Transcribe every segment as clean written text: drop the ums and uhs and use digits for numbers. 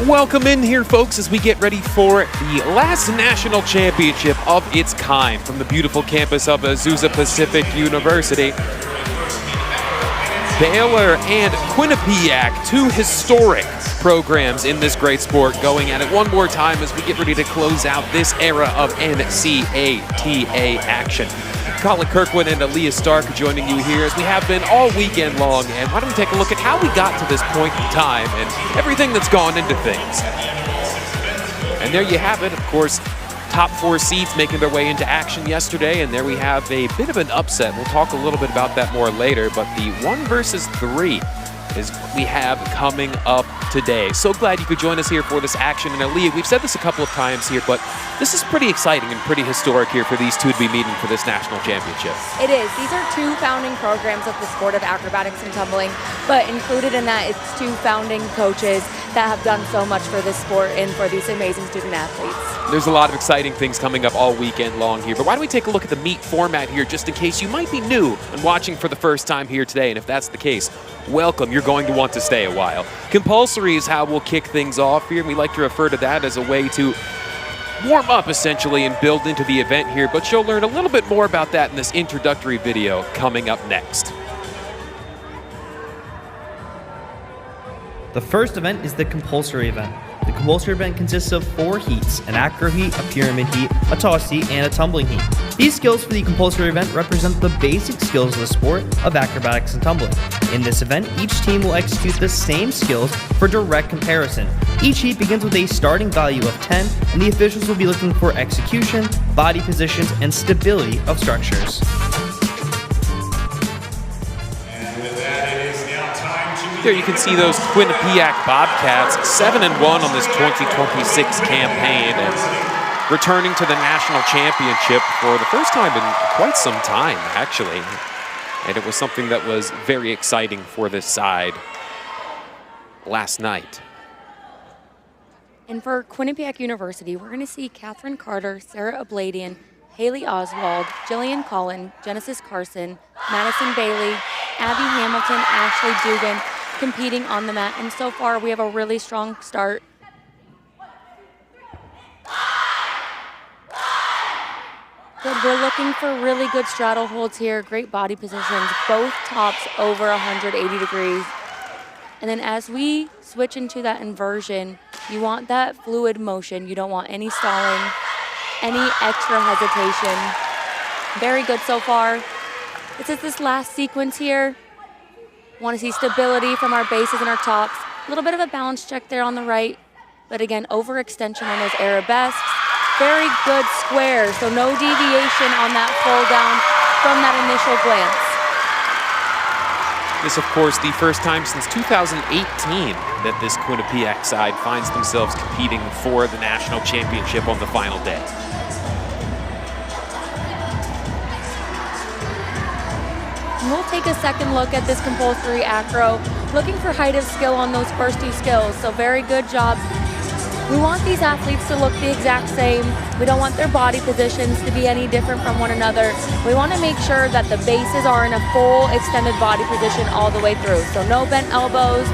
Welcome in here, folks, as we get ready for the last national championship of its kind from the beautiful campus of Azusa Pacific University. Baylor and Quinnipiac, two historic programs in this great sport, going at it one more time as we get ready to close out this era of NCATA action. Colin Kirkwood and Aaliyah Stark joining you here as we have been all weekend long, and why don't we take a look at how we got to this point in time and everything that's gone into things. And there you have it, of course, top four seeds making their way into action yesterday, and there we have a bit of an upset. We'll talk a little bit about that more later, but the 1 versus 3 is what we have coming up today. So glad you could join us here for this action. And Aaliyah, we've said this a couple of times here, but this is pretty exciting and pretty historic here for these two to be meeting for this national championship. It is. These are two founding programs of the sport of acrobatics and tumbling, but included in that, it's two founding coaches that have done so much for this sport and for these amazing student athletes. There's a lot of exciting things coming up all weekend long here, but why don't we take a look at the meet format here just in case you might be new and watching for the first time here today, and if that's the case, welcome. You're going to want to stay a while. Compulsory is how we'll kick things off here, and we like to refer to that as a way to warm up essentially and build into the event here, but you'll learn a little bit more about that in this introductory video coming up next. The first event is the compulsory event. The compulsory event consists of 4 heats: an acro heat, a pyramid heat, a toss heat, and a tumbling heat. These skills for the compulsory event represent the basic skills of the sport of acrobatics and tumbling. In this event, each team will execute the same skills for direct comparison. Each heat begins with a starting value of 10, and the officials will be looking for execution, body positions, and stability of structures. There you can see those Quinnipiac Bobcats 7-1 on this 2026 campaign and returning to the national championship for the first time in quite some time, actually. And it was something that was very exciting for this side last night. And for Quinnipiac University, we're going to see Catherine Carter, Sarah Abladian, Haley Oswald, Jillian Collin, Genesis Carson, Madison Bailey, Abby Hamilton, Ashley Dugan competing on the mat. And so far, we have a really strong start. Good. We're looking for really good straddle holds here, great body positions, both tops over 180 degrees. And then as we switch into that inversion, you want that fluid motion. You don't want any stalling, any extra hesitation. Very good so far. This last sequence here. Want to see stability from our bases and our tops. A little bit of a balance check there on the right, but again, overextension on those arabesques. Very good square, so no deviation on that fold down from that initial glance. This, of course, the first time since 2018 that this Quinnipiac side finds themselves competing for the national championship on the final day. We'll take a second look at this compulsory acro, looking for height of skill on those first 2 skills, so very good job. We want these athletes to look the exact same. We don't want their body positions to be any different from one another. We want to make sure that the bases are in a full extended body position all the way through, so no bent elbows,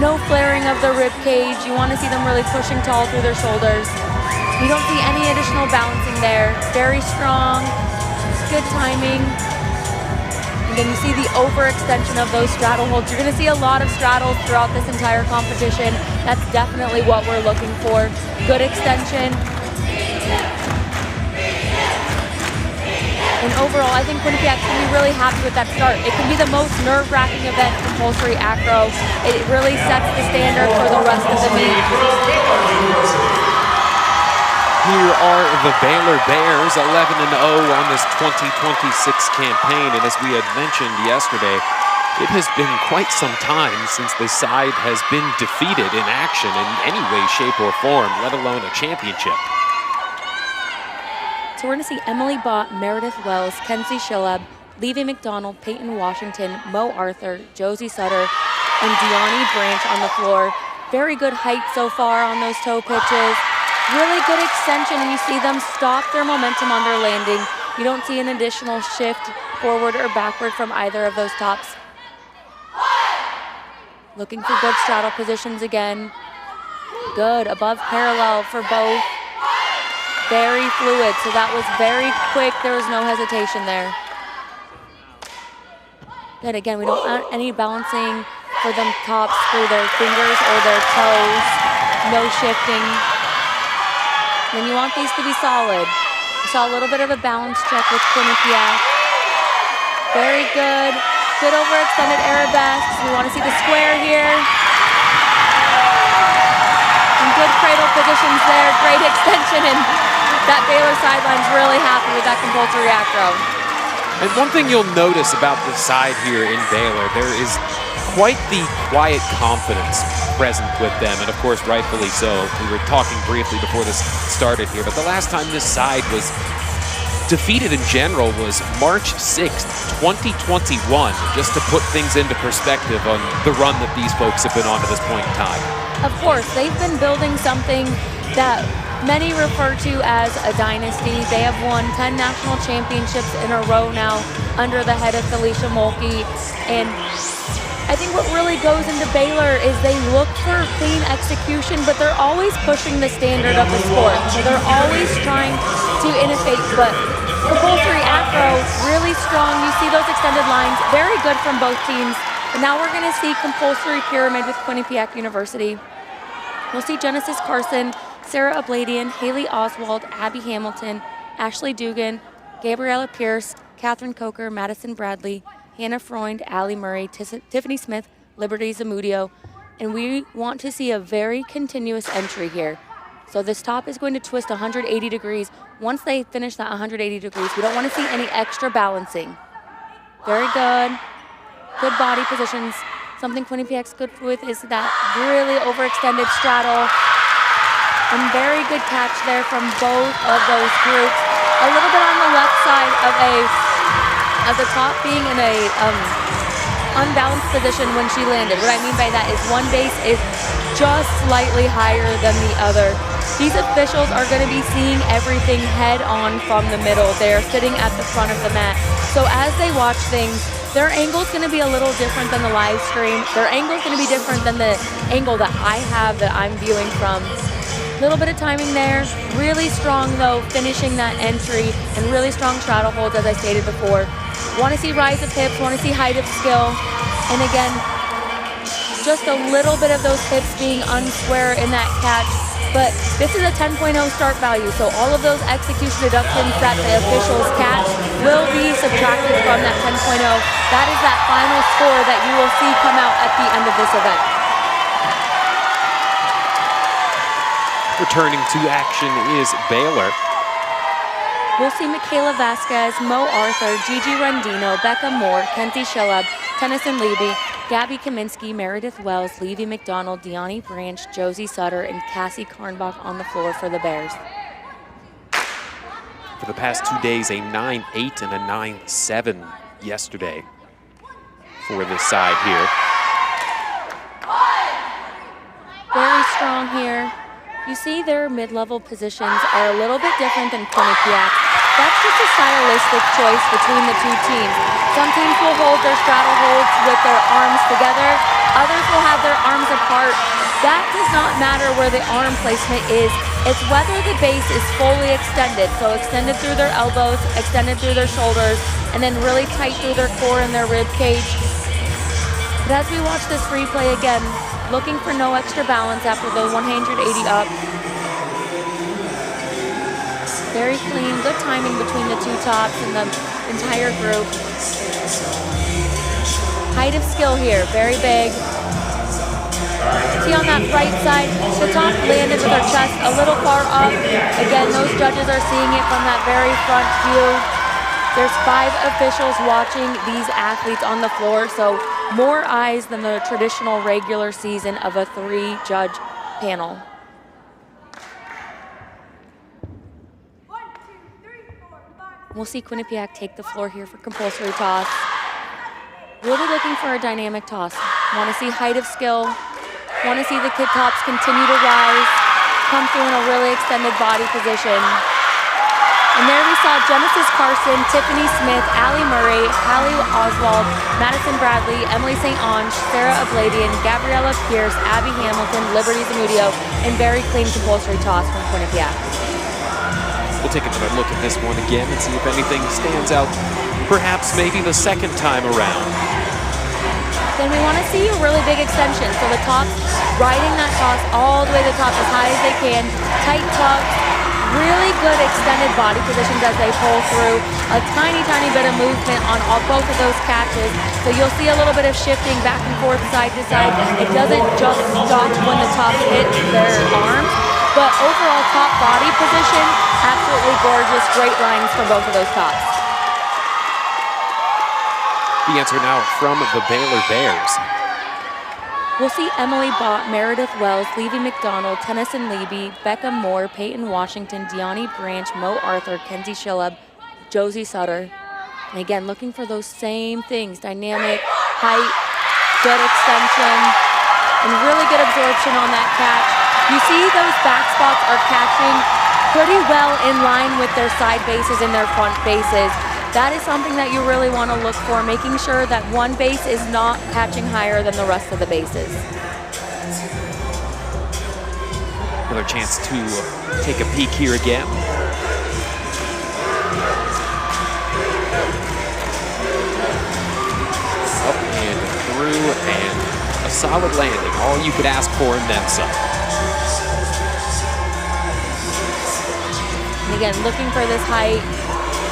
no flaring of the rib cage. You want to see them really pushing tall through their shoulders. We don't see any additional balancing there. Very strong, good timing. And then you see the overextension of those straddle holds. You're going to see a lot of straddles throughout this entire competition. That's definitely what we're looking for. Good extension. And overall, I think Quinnipiac can be really happy with that start. It can be the most nerve-wracking event, compulsory acro. It really sets the standard for the rest of the meet. Here are the Baylor Bears, 11-0 on this 2026 campaign. And as we had mentioned yesterday, it has been quite some time since the side has been defeated in action in any way, shape, or form, let alone a championship. So we're going to see Emily Bott, Meredith Wells, Kenzie Schillab, Levy McDonald, Peyton Washington, Mo Arthur, Josie Sutter, and Deani Branch on the floor. Very good height so far on those toe pitches. Really good extension, and you see them stop their momentum on their landing. You don't see an additional shift forward or backward from either of those tops. Looking for good straddle positions again. Good, above parallel for both. Very fluid, so that was very quick. There was no hesitation there. Good, again, we don't want any balancing for them tops through their fingers or their toes. No shifting. Then you want these to be solid. We saw a little bit of a balance check with Quinnipiac. Very good. Good overextended arabesques. We want to see the square here. And good cradle positions there. Great extension, and that Baylor sideline's really happy with that compulsory acro. And one thing you'll notice about the side here in Baylor, there is quite the quiet confidence present with them, and of course rightfully so. We were talking briefly before this started here, but the last time this side was defeated in general was March 6th, 2021, just to put things into perspective on the run that these folks have been on to this point in time. Of course, they've been building something that many refer to as a dynasty. They have won 10 national championships in a row now under the head of Felicia Mulkey. And I think what really goes into Baylor is they look for clean execution, but they're always pushing the standard of the sport. So they're always trying to innovate, but compulsory acro, really strong. You see those extended lines, very good from both teams. But now we're gonna see compulsory pyramid with Quinnipiac University. We'll see Genesis Carson, Sarah Abladian, Haley Oswald, Abby Hamilton, Ashley Dugan, Gabriella Pierce, Catherine Coker, Madison Bradley, Hannah Freund, Allie Murray, Tiffany Smith, Liberty Zamudio, and we want to see a very continuous entry here. So this top is going to twist 180 degrees. Once they finish that 180 degrees, we don't want to see any extra balancing. Very good. Good body positions. Something Quinnipiac's good with is that really overextended straddle. And very good catch there from both of those groups. A little bit on the left side of the top being in a unbalanced position when she landed. What I mean by that is one base is just slightly higher than the other. These officials are going to be seeing everything head on from the middle. They're sitting at the front of the mat. So as they watch things, their angle's going to be a little different than the live stream. Their angle's going to be different than the angle that I have that I'm viewing from. Little bit of timing there. Really strong though, finishing that entry, and really strong straddle holds as I stated before. Want to see rise of hips, want to see height of skill. And again, just a little bit of those hips being unsquare in that catch. But this is a 10.0 start value, so all of those execution deductions that the officials catch will be subtracted from that 10.0. That is that final score that you will see come out at the end of this event. Returning to action is Baylor. We'll see Michaela Vasquez, Mo Arthur, Gigi Rendino, Becca Moore, Kenzie Schillab, Tennyson Levy, Gabby Kaminsky, Meredith Wells, Levy McDonald, Deani Branch, Josie Sutter, and Cassie Karnbach on the floor for the Bears. For the past 2 days, a 9-8 and a 9-7 yesterday for this side here. Very strong here. You see their mid-level positions are a little bit different than Quinnipiac. That's just a stylistic choice between the two teams. Some teams will hold their straddle holds with their arms together. Others will have their arms apart. That does not matter where the arm placement is. It's whether the base is fully extended. So extended through their elbows, extended through their shoulders, and then really tight through their core and their rib cage. But as we watch this replay again, looking for no extra balance after the 180 up. Very clean, good timing between the two tops and the entire group. Height of skill here, very big. See on that right side, the top landed with her chest a little far up. Again, those judges are seeing it from that very front view. There's 5 officials watching these athletes on the floor, so more eyes than the traditional regular season of a 3-judge panel. 1, 2, 3, 4, 5. We'll see Quinnipiac take the floor here for compulsory toss. Really looking for a dynamic toss. Want to see height of skill. Want to see the kid tops continue to rise, come through in a really extended body position. And there we saw Genesis Carson, Tiffany Smith, Allie Murray, Hallie Oswald, Madison Bradley, Emily St. Ange, Sarah Abladian, Gabriella Pierce, Abby Hamilton, Liberty Zamudio, and very clean compulsory toss from Quinnipiac. We'll take another look at this one again and see if anything stands out, perhaps maybe the second time around. Then we want to see a really big extension. So the tops, riding that toss all the way to the top as high as they can, tight tucks, really good extended body positions as they pull through, a tiny, tiny bit of movement on both of those catches. So you'll see a little bit of shifting back and forth, side to side. It doesn't just stop when the tops hit their arms, but overall top body position, absolutely gorgeous, great lines from both of those tops. The answer now from the Baylor Bears. We'll see Emily Bott, Meredith Wells, Levy McDonald, Tennyson Leby, Becca Moore, Peyton Washington, Deani Branch, Mo Arthur, Kenzie Schilleb, Josie Sutter. And again, looking for those same things, dynamic, height, good extension, and really good absorption on that catch. You see those back spots are catching pretty well in line with their side bases and their front bases. That is something that you really want to look for, making sure that one base is not catching higher than the rest of the bases. Another chance to take a peek here again. Up and through, and a solid landing. All you could ask for and then some. And again, looking for this height.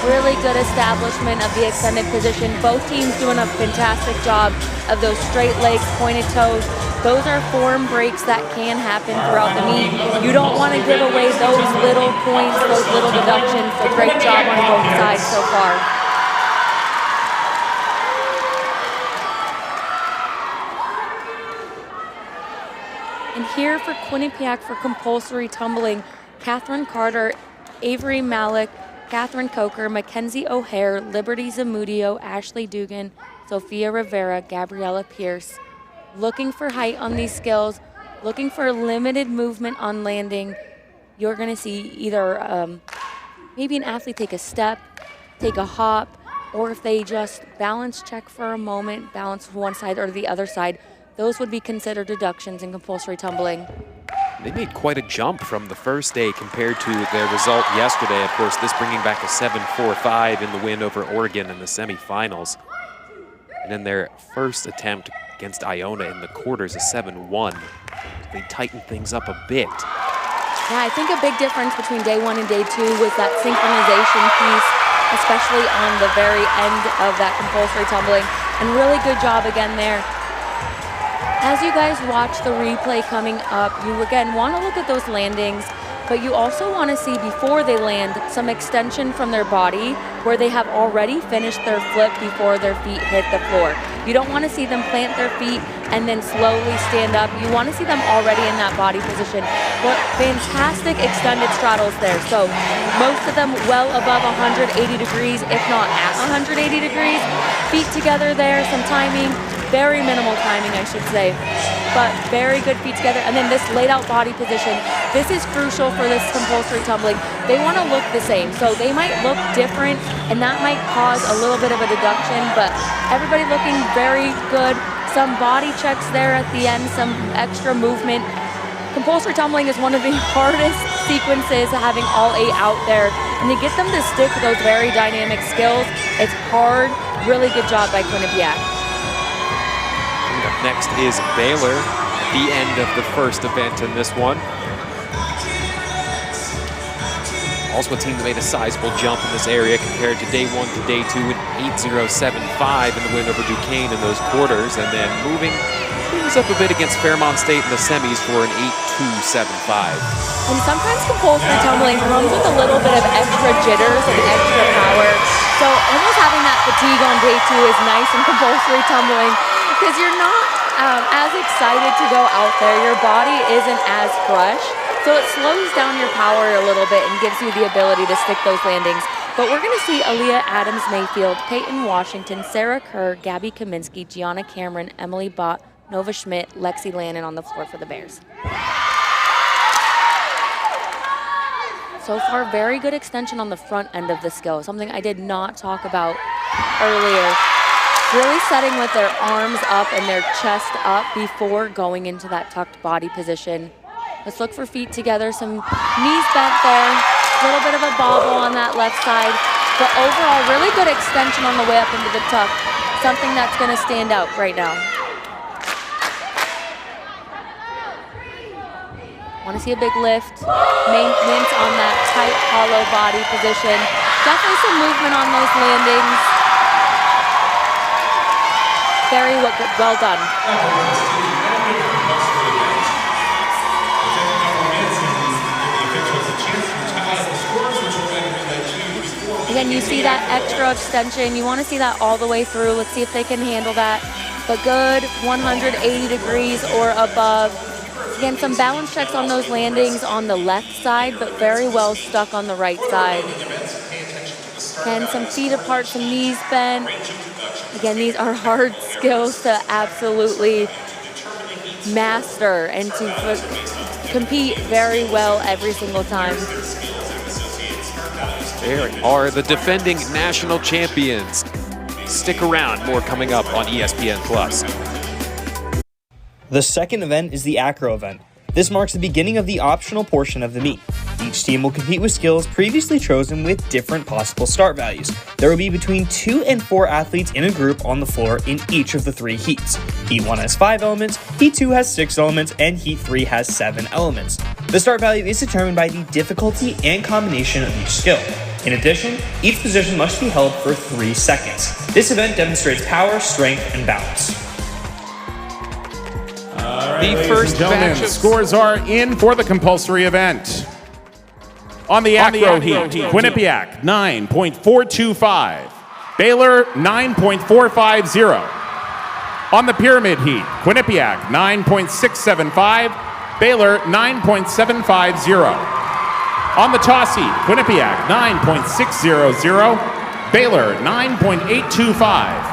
Really good establishment of the extended position. Both teams doing a fantastic job of those straight legs, pointed toes. Those are form breaks that can happen throughout the meet. You don't want to give away those little points, those little deductions. So great job on both sides so far. And here for Quinnipiac for compulsory tumbling, Catherine Carter, Avery Malik, Catherine Coker, Mackenzie O'Hare, Liberty Zamudio, Ashley Dugan, Sophia Rivera, Gabriella Pierce. Looking for height on these skills, looking for limited movement on landing. You're going to see either maybe an athlete take a step, take a hop, or if they just balance check for a moment, balance one side or the other side, those would be considered deductions in compulsory tumbling. They made quite a jump from the first day compared to their result yesterday. Of course, this bringing back a 7-4-5 in the win over Oregon in the semifinals. And in their first attempt against Iona in the quarters, a 7-1. They tightened things up a bit. Yeah, I think a big difference between day one and day two was that synchronization piece, especially on the very end of that compulsory tumbling. And really good job again there. As you guys watch the replay coming up, you again want to look at those landings, but you also want to see before they land some extension from their body where they have already finished their flip before their feet hit the floor. You don't want to see them plant their feet and then slowly stand up. You want to see them already in that body position. But fantastic extended straddles there. So most of them well above 180 degrees, if not at 180 degrees. Feet together there, some timing. Very minimal timing, I should say, but very good feet together. And then this laid out body position, this is crucial for this compulsory tumbling. They want to look the same, so they might look different, and that might cause a little bit of a deduction, but everybody looking very good. Some body checks there at the end, some extra movement. Compulsory tumbling is one of the hardest sequences, having all 8 out there, and to get them to stick to those very dynamic skills, it's hard. Really good job by Quinnipiac. Up next is Baylor at the end of the first event in this one. Also a team that made a sizable jump in this area compared to day one to day two, an 8-0-7-5 in the win over Duquesne in those quarters, and then moving things up a bit against Fairmont State in the semis for an 8-2-7-5. And sometimes compulsory tumbling comes with a little bit of extra jitters and extra power. So almost having that fatigue on day two is nice in compulsory tumbling, because you're not as excited to go out there. Your body isn't as fresh, so it slows down your power a little bit and gives you the ability to stick those landings. But we're going to see Aaliyah Adams-Mayfield, Peyton Washington, Sarah Kerr, Gabby Kaminsky, Gianna Cameron, Emily Bott, Nova Schmidt, Lexi Lannon on the floor for the Bears. So far, very good extension on the front end of the skill, something I did not talk about earlier. Really setting with their arms up and their chest up before going into that tucked body position. Let's look for feet together, some knees bent there, a little bit of a bobble on that left side, but overall, really good extension on the way up into the tuck, something that's gonna stand out right now. Wanna see a big lift, maintenance on that tight, hollow body position. Definitely some movement on those landings. Very well done. Again, you see that extra extension. You want to see that all the way through. Let's see if they can handle that. But good, 180 degrees or above. Again, some balance checks on those landings on the left side, but very well stuck on the right side. Again, some feet apart, some knees bent. Again, these are hard skills to absolutely master and to compete very well every single time. There are the defending national champions. Stick around, more coming up on ESPN+. The second event is the Acro event. This marks the beginning of the optional portion of the meet. Each team will compete with skills previously chosen with different possible start values. There will be between 2 and 4 athletes in a group on the floor in each of the 3 heats. Heat 1 has 5 elements, Heat 2 has 6 elements, and Heat 3 has 7 elements. The start value is determined by the difficulty and combination of each skill. In addition, each position must be held for 3 seconds. This event demonstrates power, strength, and balance. The first batch of scores are in for the compulsory event. On the Acro heat, Quinnipiac 9.425, Baylor 9.450. On the pyramid heat, Quinnipiac 9.675, Baylor 9.750. On the toss heat, Quinnipiac 9.600, Baylor 9.825.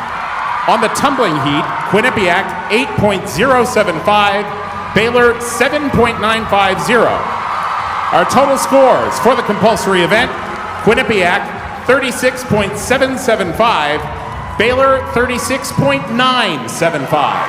On the tumbling heat, Quinnipiac 8.075, Baylor 7.950. Our total scores for the compulsory event, Quinnipiac 36.775, Baylor 36.975.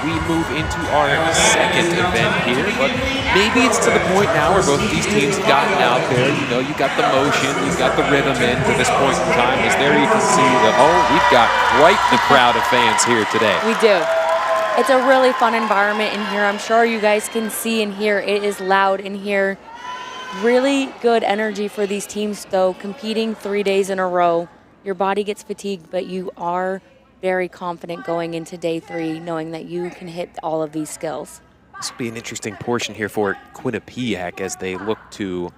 We move into our second event here, but maybe it's to the point now where both of these teams have gotten out there. You know, you got the motion, you've got the rhythm in to this point in time. As there you can see that, we've got quite the crowd of fans here today. We do. It's a really fun environment in here. I'm sure you guys can see and hear it is loud in here. Really good energy for these teams, though, competing 3 days in a row. Your body gets fatigued, but you are very confident going into day 3, knowing that you can hit all of these skills. This will be an interesting portion here for Quinnipiac as they look to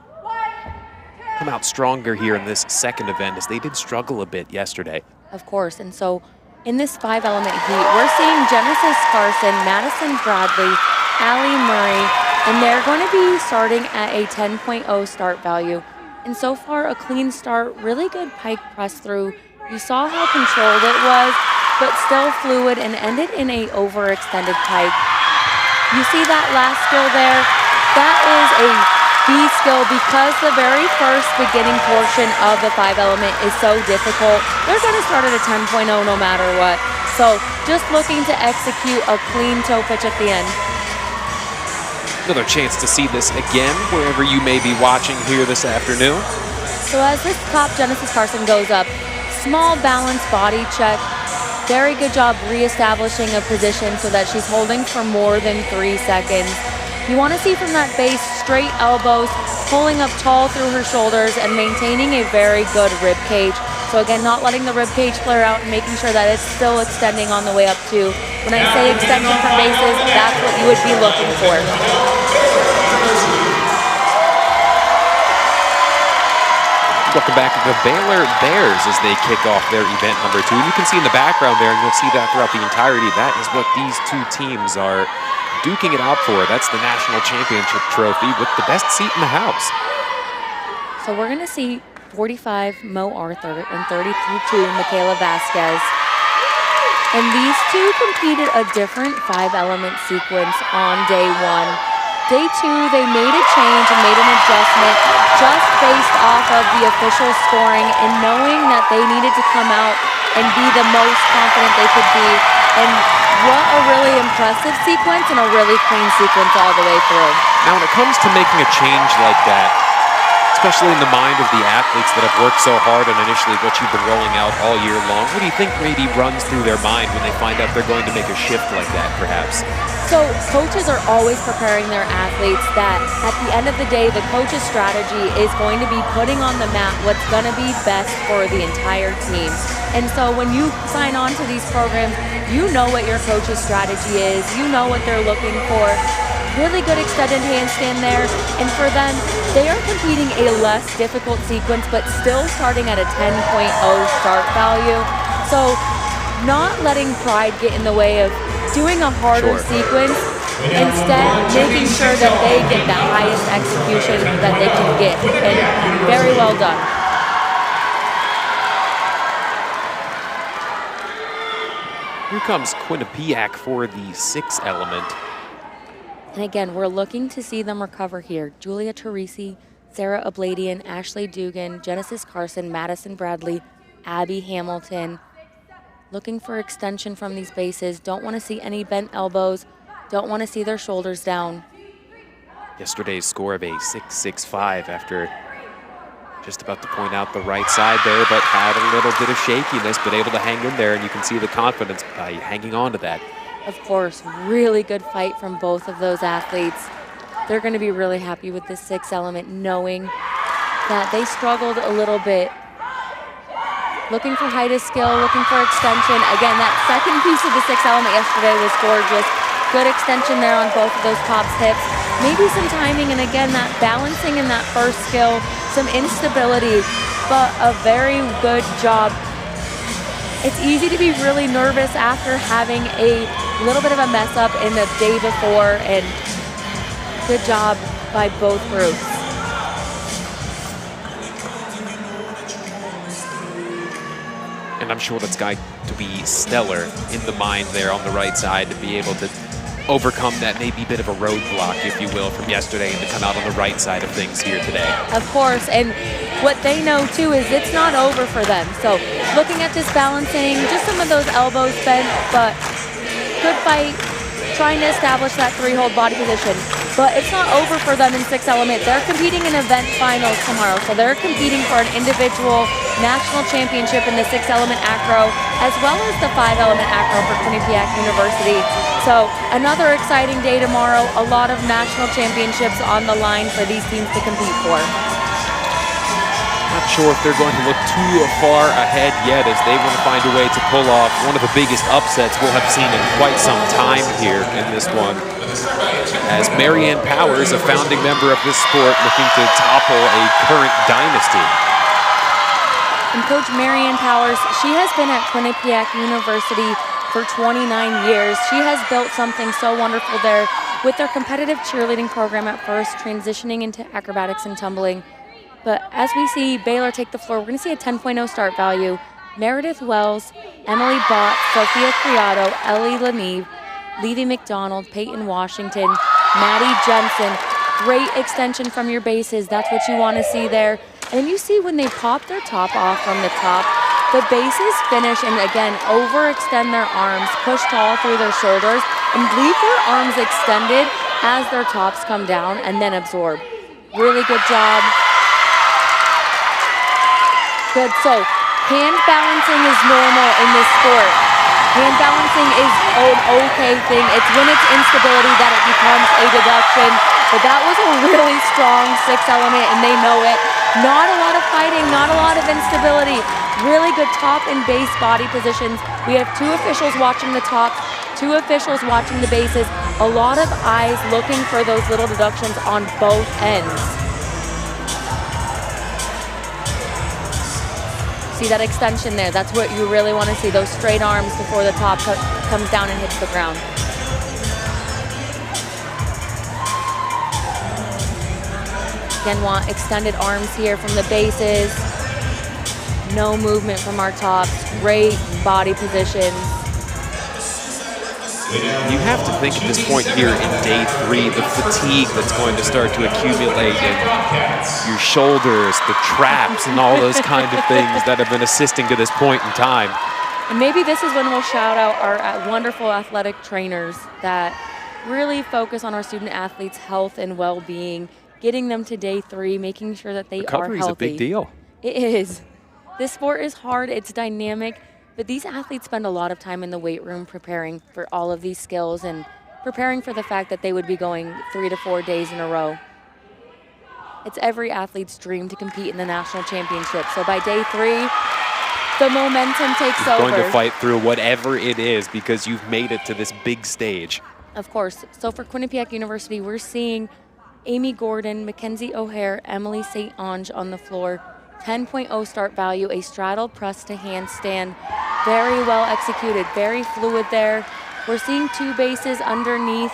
come out stronger here in this second event, as they did struggle a bit yesterday. Of course, and so in this 5-element heat, we're seeing Genesis Carson, Madison Bradley, Allie Murray, and they're going to be starting at a 10.0 start value. And so far, a clean start, really good pike press through. You saw how controlled it was, but still fluid and ended in a overextended pike. You see that last skill there? That is a B skill because the very first beginning portion of the 5-element is so difficult. They're going to start at a 10.0 no matter what. So just looking to execute a clean toe pitch at the end. Another chance to see this again wherever you may be watching here this afternoon. So as this top Genesis Carson goes up, small balanced body check. Very good job reestablishing a position so that she's holding for more than 3 seconds. You want to see from that base straight elbows, pulling up tall through her shoulders and maintaining a very good rib cage. So again, not letting the rib cage flare out and making sure that it's still extending on the way up too. When I say extension for bases, that's what you would be looking for. Welcome back to the Baylor Bears as they kick off their event number 2. And you can see in the background there, and you'll see that throughout the entirety, that is what these 2 teams are duking it out for. That's the national championship trophy with the best seat in the house. So we're going to see 45 Mo Arthur and 32 Michaela Vasquez. And these two competed a different 5-element sequence on day 1. Day 2, they made a change and made an adjustment just based off of the official scoring and knowing that they needed to come out and be the most confident they could be. And what a really impressive sequence and a really clean sequence all the way through. Now, when it comes to making a change like that, especially in the mind of the athletes that have worked so hard on initially what you've been rolling out all year long, what do you think maybe runs through their mind when they find out they're going to make a shift like that, perhaps? So coaches are always preparing their athletes that at the end of the day, the coach's strategy is going to be putting on the mat what's going to be best for the entire team. And so when you sign on to these programs, you know what your coach's strategy is. You know what they're looking for. Really good extended handstand there. And for them, they are competing a less difficult sequence, but still starting at a 10.0 start value. So not letting pride get in the way of doing a harder sequence, instead making sure that they get the highest execution that they can get. And very well done. Here comes Quinnipiac for the 6 element. And again, we're looking to see them recover here. Julia Teresi, Sarah Abladian, Ashley Dugan, Genesis Carson, Madison Bradley, Abby Hamilton. Looking for extension from these bases. Don't want to see any bent elbows. Don't want to see their shoulders down. Yesterday's score of a 6.65 after just about to point out the right side there, but had a little bit of shakiness, but able to hang in there, and you can see the confidence by hanging on to that. Of course, really good fight from both of those athletes. They're going to be really happy with this 6 element, knowing that they struggled a little bit. Looking for height of skill, looking for extension. Again, that second piece of the 6 element yesterday was gorgeous. Good extension there on both of those tops hips. Maybe some timing, and again, that balancing in that first skill, some instability, but a very good job. It's easy to be really nervous after having a little bit of a mess up in the day before, and good job by both groups. And I'm sure that's going to be stellar in the mind there on the right side to be able to overcome that maybe bit of a roadblock, if you will, from yesterday and to come out on the right side of things here today. Of course, and what they know too is it's not over for them. So looking at this balancing, just some of those elbows bent, but good fight, trying to establish that 3-hold body position. But it's not over for them in 6 element. They're competing in event finals tomorrow. So they're competing for an individual national championship in the 6 element acro, as well as the 5 element acro for Quinnipiac University. So another exciting day tomorrow. A lot of national championships on the line for these teams to compete for. Not sure if they're going to look too far ahead yet, as they want to find a way to pull off one of the biggest upsets we'll have seen in quite some time here in this one. As Marianne Powers, a founding member of this sport, looking to topple a current dynasty. And Coach Marianne Powers, she has been at Quinnipiac University for 29 years. She has built something so wonderful there with their competitive cheerleading program at first, transitioning into acrobatics and tumbling. But as we see Baylor take the floor, we're going to see a 10.0 start value. Meredith Wells, Emily Bott, Sophia Criado, Ellie Leneve, Levy McDonald, Peyton Washington, Maddie Jensen. Great extension from your bases. That's what you want to see there. And then you see when they pop their top off from the top, the bases finish and again overextend their arms, push tall through their shoulders, and leave their arms extended as their tops come down and then absorb. Really good job. Good. So hand balancing is normal in this sport. Hand balancing is an okay thing. It's when it's instability that it becomes a deduction. But that was a really strong 6 element, and they know it. Not a lot of fighting, not a lot of instability. Really good top and base body positions. We have 2 officials watching the top, 2 officials watching the bases. A lot of eyes looking for those little deductions on both ends. See that extension there? That's what you really want to see, those straight arms before the top comes down and hits the ground. Again, want extended arms here from the bases. No movement from our tops. Great body positions. You have to think at this point here in day 3, the fatigue that's going to start to accumulate in your shoulders, the traps, and all those kind of things that have been assisting to this point in time. And maybe this is when we'll shout out our wonderful athletic trainers that really focus on our student athletes' health and well-being, getting them to day 3, making sure that they are healthy. Recovery is a big deal. It is. This sport is hard, it's dynamic, but these athletes spend a lot of time in the weight room preparing for all of these skills and preparing for the fact that they would be going 3 to 4 days in a row. It's every athlete's dream to compete in the national championship. So by day 3, the momentum takes over. You're going to fight through whatever it is because you've made it to this big stage. Of course. So for Quinnipiac University, we're seeing Amy Gordon, Mackenzie O'Hare, Emily St. Ange on the floor. 10.0 start value, a straddle press to handstand. Very well executed, very fluid there. We're seeing 2 bases underneath.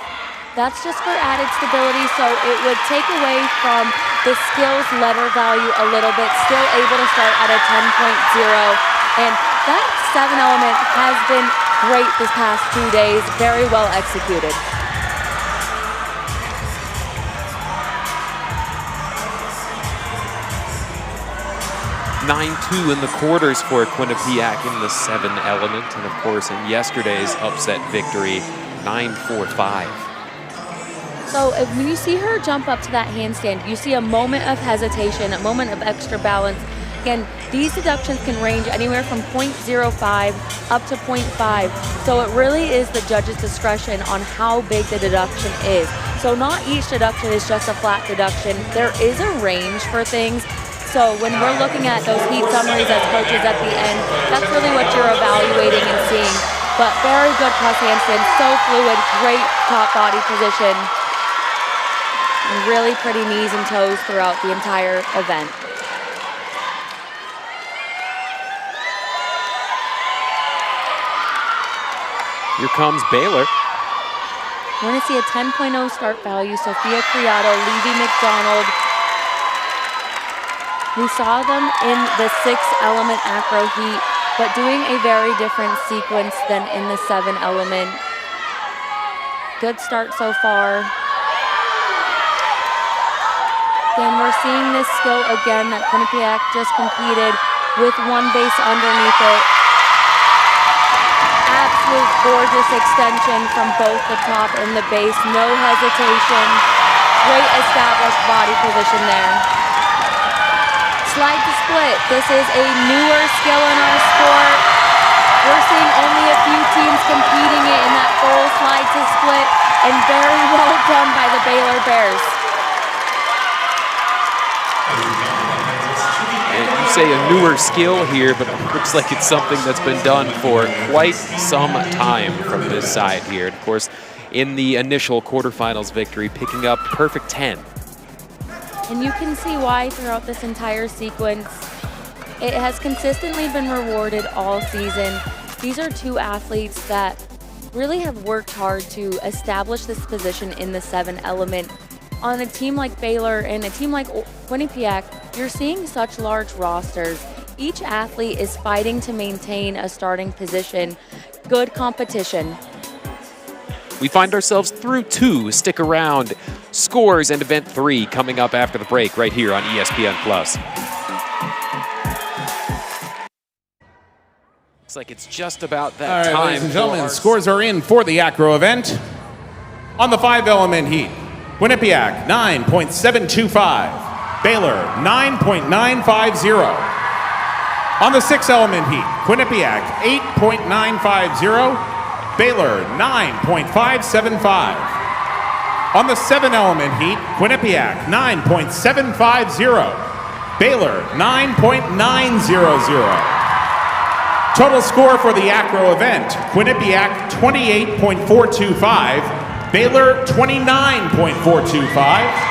That's just for added stability, so it would take away from the skills letter value a little bit, still able to start at a 10.0. And that 7 element has been great this past 2 days, very well executed. (9-2) in the quarters for Quinnipiac in the 7 element, and of course in yesterday's upset victory, 9-4-5. So when you see her jump up to that handstand, you see a moment of hesitation, a moment of extra balance. Again, these deductions can range anywhere from 0.05 up to 0.5. So it really is the judge's discretion on how big the deduction is. So not each deduction is just a flat deduction. There is a range for things. So when we're looking at those heat summaries as coaches at the end, that's really what you're evaluating and seeing. But very good press handstand, so fluid, great top body position. And really pretty knees and toes throughout the entire event. Here comes Baylor. We're going to see a 10.0 start value. Sophia Criado, Levy McDonald. We saw them in the 6 element acro heat, but doing a very different sequence than in the 7 element. Good start so far. Then we're seeing this skill again that Quinnipiac just competed with 1 base underneath it. Absolute gorgeous extension from both the top and the base, no hesitation. Great established body position there. Slide to split. This is a newer skill in our sport. We're seeing only a few teams competing it in that full slide to split, and very well done by the Baylor Bears. And you say a newer skill here, but it looks like it's something that's been done for quite some time from this side here. And of course, in the initial quarterfinals victory, picking up perfect 10. And you can see why throughout this entire sequence. It has consistently been rewarded all season. These are 2 athletes that really have worked hard to establish this position in the 7 element. On a team like Baylor and a team like Quinnipiac, you're seeing such large rosters. Each athlete is fighting to maintain a starting position. Good competition. We find ourselves through 2. Stick around. Scores and Event 3 coming up after the break right here on ESPN+. Looks like it's just about that time. All right, ladies and gentlemen, scores are in for the Acro event. On the 5 element heat, Quinnipiac 9.725, Baylor 9.950. On the 6 element heat, Quinnipiac 8.950, Baylor 9.575. On the 7 element heat, Quinnipiac 9.750, Baylor 9.900. Total score for the Acro event, Quinnipiac 28.425, Baylor 29.425.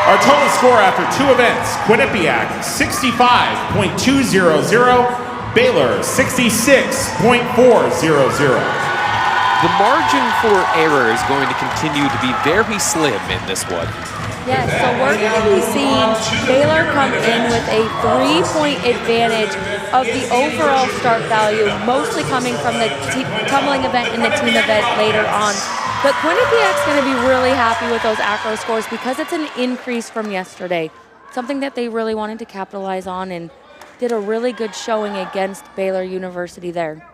Our total score after 2 events, Quinnipiac 65.200, Baylor 66.400. The margin for error is going to continue to be very slim in this one. Yes, so we're going to be seeing Baylor come in with a 3-point advantage of the overall start value, mostly coming from the tumbling event and the team event later on. But Quinnipiac's going to be really happy with those Acro scores because it's an increase from yesterday, something that they really wanted to capitalize on and did a really good showing against Baylor University there.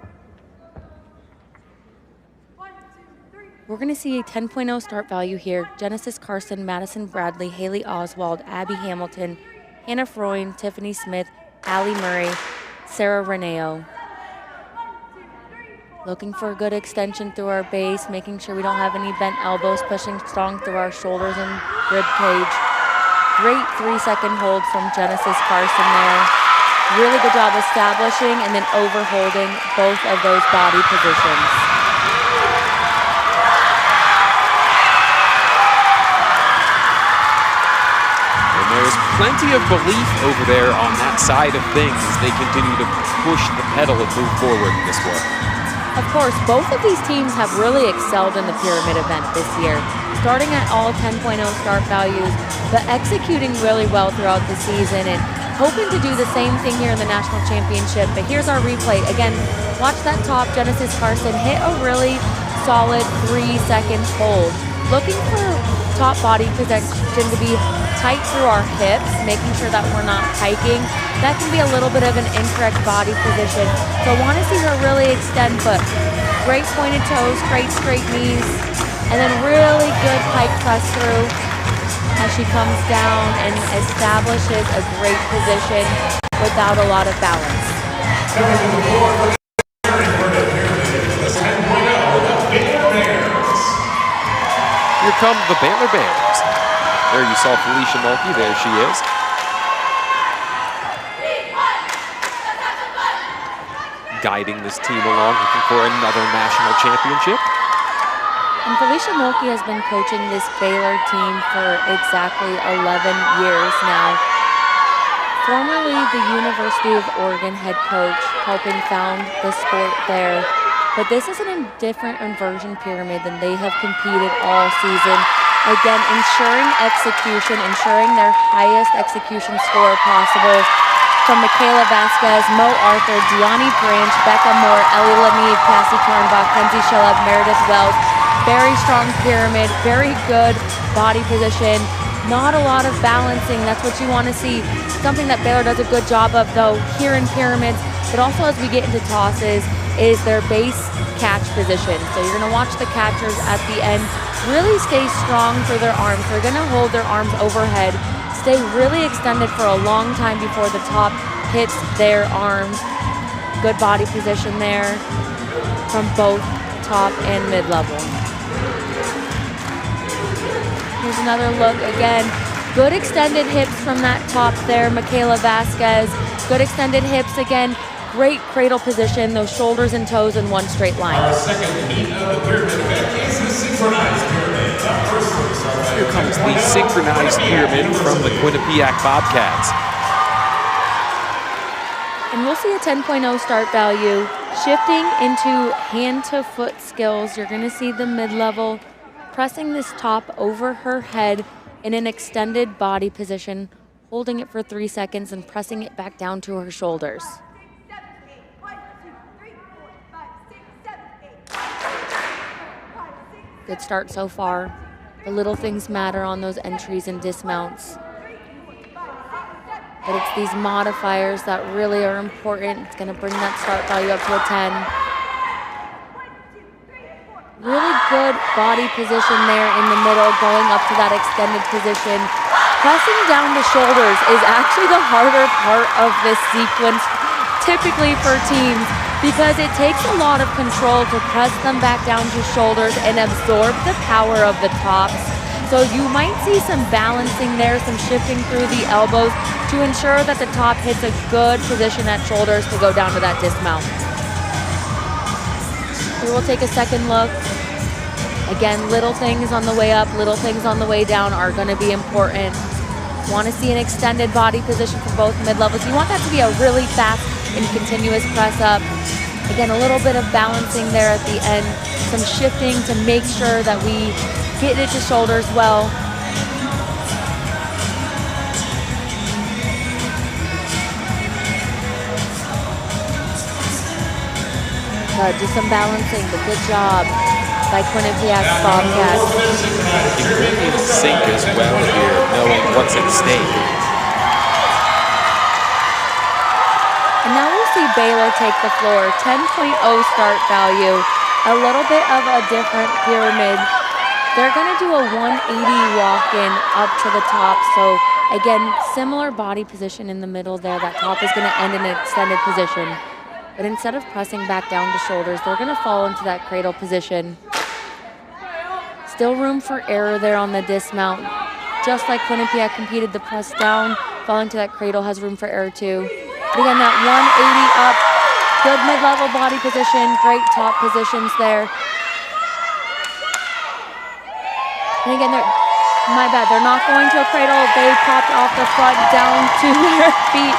We're going to see a 10.0 start value here. Genesis Carson, Madison Bradley, Haley Oswald, Abby Hamilton, Hannah Freund, Tiffany Smith, Allie Murray, Sarah Reneo. Looking for a good extension through our base, making sure we don't have any bent elbows, pushing strong through our shoulders and rib cage. Great 3-second hold from Genesis Carson there. Really good job establishing and then overholding both of those body positions. There's plenty of belief over there on that side of things as they continue to push the pedal and move forward in this one. Of course, both of these teams have really excelled in the pyramid event this year, starting at all 10.0 start values, but executing really well throughout the season and hoping to do the same thing here in the national championship. But here's our replay. Again, watch that top. Genesis Carson hit a really solid 3-second hold. Looking for top body position to be tight through our hips, making sure that we're not hiking. That can be a little bit of an incorrect body position. So I want to see her really extend, but great pointed toes, great straight knees, and then really good pike press through as she comes down and establishes a great position without a lot of balance. Here come the Baylor Bears. There you saw Felicia Mulkey. There she is. Guiding this team along, looking for another national championship. And Felicia Mulkey has been coaching this Baylor team for exactly 11 years now. Formerly the University of Oregon head coach, helping found the sport there. But this is a different inversion pyramid than they have competed all season. Again, ensuring execution, ensuring their highest execution score possible from Michaela Vasquez, Mo Arthur, Deani Branch, Becca Moore, Ellie Lamid, Cassie Kornbach, Kenzie Schelleb, Meredith Wells. Very strong pyramid, very good body position. Not a lot of balancing. That's what you want to see. Something that Baylor does a good job of, though, here in pyramids, but also as we get into tosses, is their base catch position. So you're going to watch the catchers at the end really stay strong for their arms. They're going to hold their arms overhead, stay really extended for a long time before the top hits their arms. Good body position there from both top and mid-level. Here's another look again. Good extended hips from that top there, Michaela Vasquez. Good extended hips again. Great cradle position, those shoulders and toes in one straight line. Our second heat of the pyramid event is the synchronized pyramid. Here comes the synchronized pyramid from the Quinnipiac Bobcats. And we'll see a 10.0 start value. Shifting into hand-to-foot skills, you're going to see the mid-level pressing this top over her head in an extended body position, holding it for 3 seconds and pressing it back down to her shoulders. Good start so far. The little things matter on those entries and dismounts. But it's these modifiers that really are important. It's going to bring that start value up to a 10. Really good body position there in the middle, going up to that extended position. Pressing down the shoulders is actually the harder part of this sequence, typically for teams, because it takes a lot of control to press them back down to shoulders and absorb the power of the tops. So you might see some balancing there, some shifting through the elbows to ensure that the top hits a good position at shoulders to go down to that dismount. We will take a second look. Again, little things on the way up, little things on the way down are going to be important. Want to see an extended body position for both mid-levels. You want that to be a really fast and continuous press up. Again, a little bit of balancing there at the end, some shifting to make sure that we get it to shoulders well. just some balancing, but good job by Quinnipiac Bobcats. Very in sync as well here, knowing what's at stake. And now we'll see Baylor take the floor. 10.0 start value, a little bit of a different pyramid. They're going to do a 180 walk-in up to the top. So again, similar body position in the middle there. That top is going to end in an extended position. But instead of pressing back down to shoulders, they're going to fall into that cradle position. Still room for error there on the dismount. Just like Quinnipiac competed, the press down, falling to that cradle has room for error too. But again, that 180 up, good mid-level body position, great top positions there. And again, they're not going to a cradle. They popped off the front down to their feet.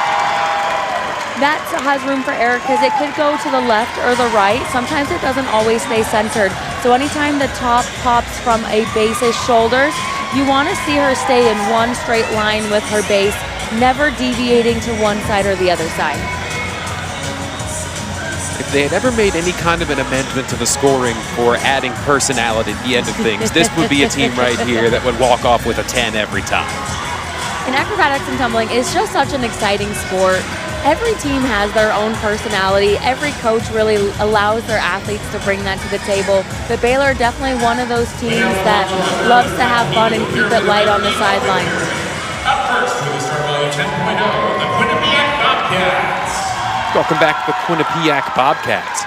That has room for error because it could go to the left or the right. Sometimes it doesn't always stay centered. So anytime the top pops from a base's shoulders, you want to see her stay in one straight line with her base, never deviating to one side or the other side. If they had ever made any kind of an amendment to the scoring for adding personality at the end of things, this would be a team right here that would walk off with a 10 every time. And acrobatics and tumbling is just such an exciting sport. Every team has their own personality. Every coach really allows their athletes to bring that to the table. But Baylor definitely one of those teams that loves to have fun and keep it light on the sidelines. Up first with a start value 10.0, the Quinnipiac Bobcats. Welcome back to the Quinnipiac Bobcats.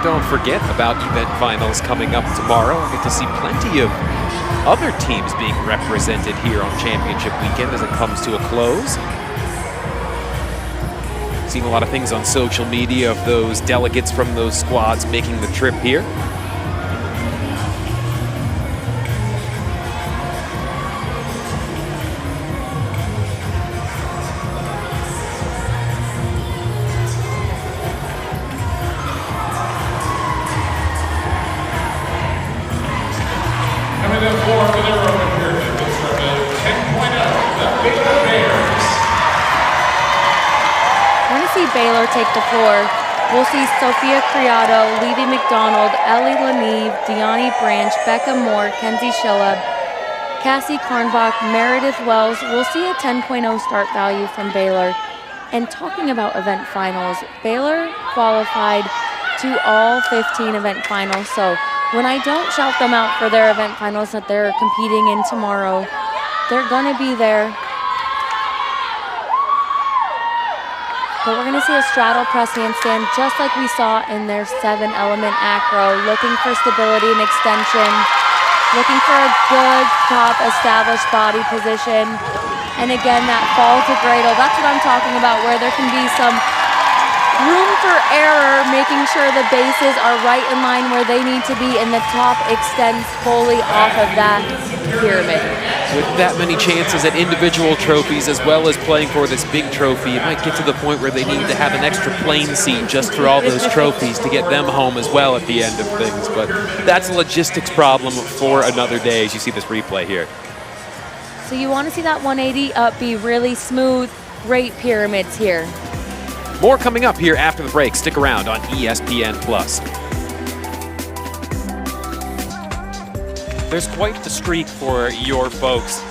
Don't forget about event finals coming up tomorrow. I get to see plenty of other teams being represented here on championship weekend as it comes to a close. Seen a lot of things on social media of those delegates from those squads making the trip here. Baylor take the floor. We'll see Sophia Criado, Levy McDonald, Ellie Laneve, Deani Branch, Becca Moore, Kenzie Schillab, Cassie Karnbach, Meredith Wells. We'll see a 10.0 start value from Baylor. And talking about event finals, Baylor qualified to all 15 event finals. So when I don't shout them out for their event finals that they're competing in tomorrow, they're going to be there. But we're going to see a straddle press handstand just like we saw in their 7-element acro, looking for stability and extension, looking for a good top established body position. And again, that fall to cradle, that's what I'm talking about, where there can be some room for error, making sure the bases are right in line where they need to be and the top extends fully off of that pyramid. With that many chances at individual trophies as well as playing for this big trophy, it might get to the point where they need to have an extra plane seat just for all those trophies to get them home as well at the end of things. But that's a logistics problem for another day as you see this replay here. So you want to see that 180 up be really smooth, great pyramids here. More coming up here after the break. Stick around on ESPN+. There's quite the streak for your folks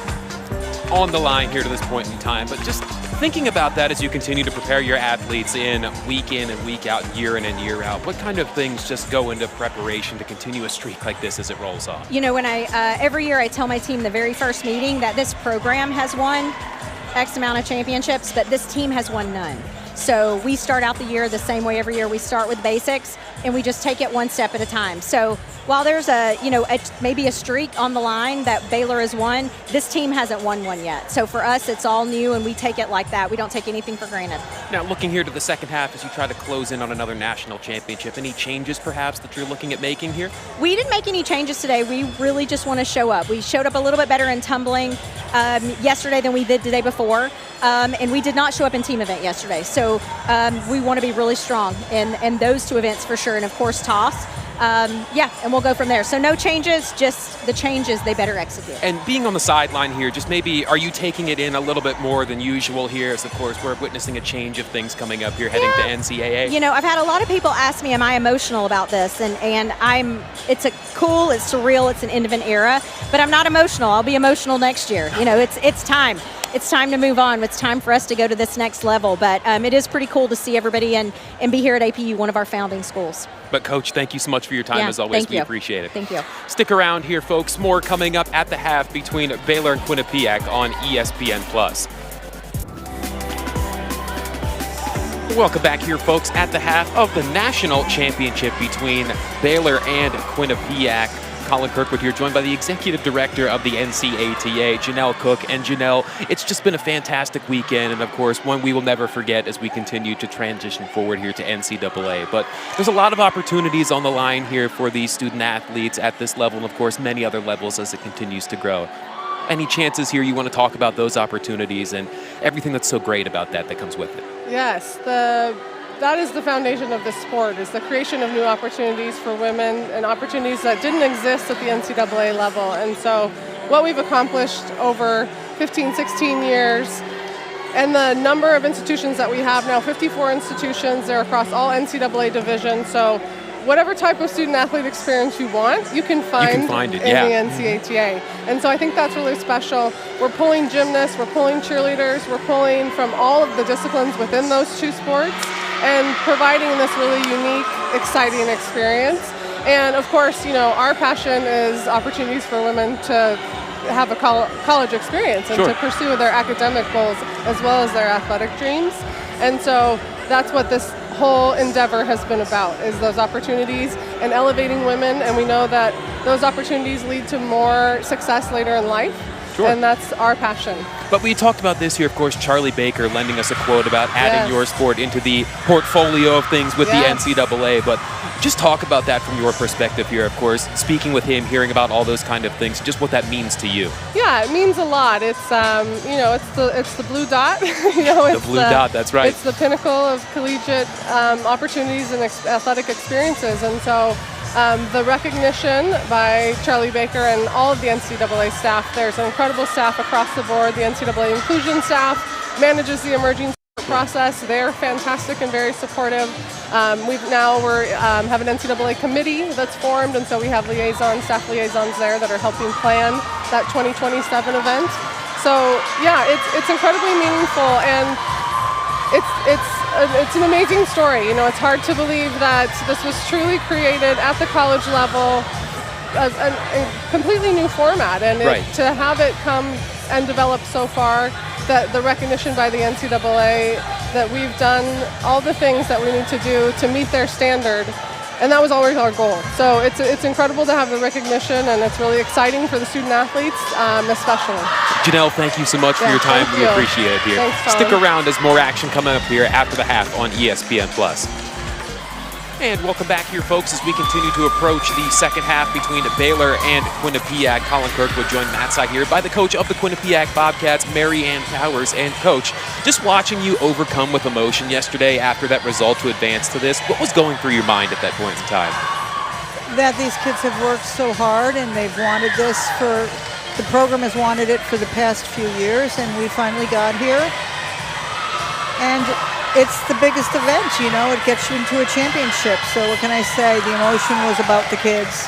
on the line here to this point in time, but just thinking about that as you continue to prepare your athletes in and week out, year in and year out, what kind of things just go into preparation to continue a streak like this as it rolls on? You know, when every year I tell my team the very first meeting that this program has won X amount of championships, but this team has won none. So we start out the year the same way every year. We start with basics, and we just take it one step at a time. So while there's maybe a streak on the line that Baylor has won, this team hasn't won one yet. So for us, it's all new, and we take it like that. We don't take anything for granted. Now, looking here to the second half as you try to close in on another national championship, any changes perhaps that you're looking at making here? We didn't make any changes today. We really just want to show up. We showed up a little bit better in tumbling yesterday than we did the day before, and we did not show up in team event yesterday. So we want to be really strong in those two events for sure, and of course toss. And we'll go from there. So no changes, just the changes they better execute. And being on the sideline here, just maybe, are you taking it in a little bit more than usual here, as of course we're witnessing a change of things coming up here heading to NCAA? You know, I've had a lot of people ask me, am I emotional about this? And it's cool, it's surreal, it's an end of an era, but I'm not emotional. I'll be emotional next year. You know, it's time. It's time to move on. It's time for us to go to this next level. But it is pretty cool to see everybody and be here at APU, one of our founding schools. But Coach, thank you so much for your time as always. We appreciate it. Thank you. Stick around here, folks. More coming up at the half between Baylor and Quinnipiac on ESPN+. Welcome back here, folks, at the half of the national championship between Baylor and Quinnipiac. Colin Kirkwood here, joined by the executive director of the NCATA, Janelle Cook. And Janelle, it's just been a fantastic weekend, and of course, one we will never forget as we continue to transition forward here to NCAA. But there's a lot of opportunities on the line here for these student athletes at this level, and of course, many other levels as it continues to grow. Any chances here you want to talk about those opportunities and everything that's so great about that comes with it? Yes, that is the foundation of this sport, is the creation of new opportunities for women and opportunities that didn't exist at the NCAA level. And so what we've accomplished over 15, 16 years, and the number of institutions that we have now, 54 institutions, they're across all NCAA divisions. So whatever type of student athlete experience you want, you can find it, in the NCATA. And so I think that's really special. We're pulling gymnasts, we're pulling cheerleaders, we're pulling from all of the disciplines within those two sports, and providing this really unique, exciting experience. And of course, you know, our passion is opportunities for women to have a college experience and to pursue their academic goals as well as their athletic dreams. And so that's what this whole endeavor has been about, is those opportunities and elevating women. And we know that those opportunities lead to more success later in life. And that's our passion. But we talked about this here, of course, Charlie Baker lending us a quote about adding your sport into the portfolio of things with the NCAA. But just talk about that from your perspective here, of course, speaking with him, hearing about all those kind of things, just what that means to you. Yeah, it means a lot. It's it's the blue dot. The blue dot, that's right. It's the pinnacle of collegiate opportunities and athletic experiences. And so the recognition by Charlie Baker and all of the NCAA staff, there's an incredible staff across the board. The NCAA inclusion staff manages the emerging process. They're fantastic and very supportive. We have an NCAA committee that's formed, and so we have staff liaisons there that are helping plan that 2027 event. So yeah, it's incredibly meaningful, and it's an amazing story. You know, it's hard to believe that this was truly created at the college level as a completely new format, and to have it come and develop so far, that the recognition by the NCAA that we've done all the things that we need to do to meet their standard, and that was always our goal. So it's incredible to have the recognition, and it's really exciting for the student athletes, especially. Janelle, thank you so much for your time. We appreciate it here. Thanks, Stick around as more action coming up here after the half on ESPN+. And welcome back here, folks, as we continue to approach the second half between Baylor and Quinnipiac. Colin Kirkwood joined Matt side here by the coach of the Quinnipiac Bobcats, Mary Ann Powers. And Coach, just watching you overcome with emotion yesterday after that result to advance to this, what was going through your mind at that point in time? That these kids have worked so hard, and they've wanted this the program has wanted it for the past few years, and we finally got here. And it's the biggest event, you know, it gets you into a championship. So what can I say? The emotion was about the kids.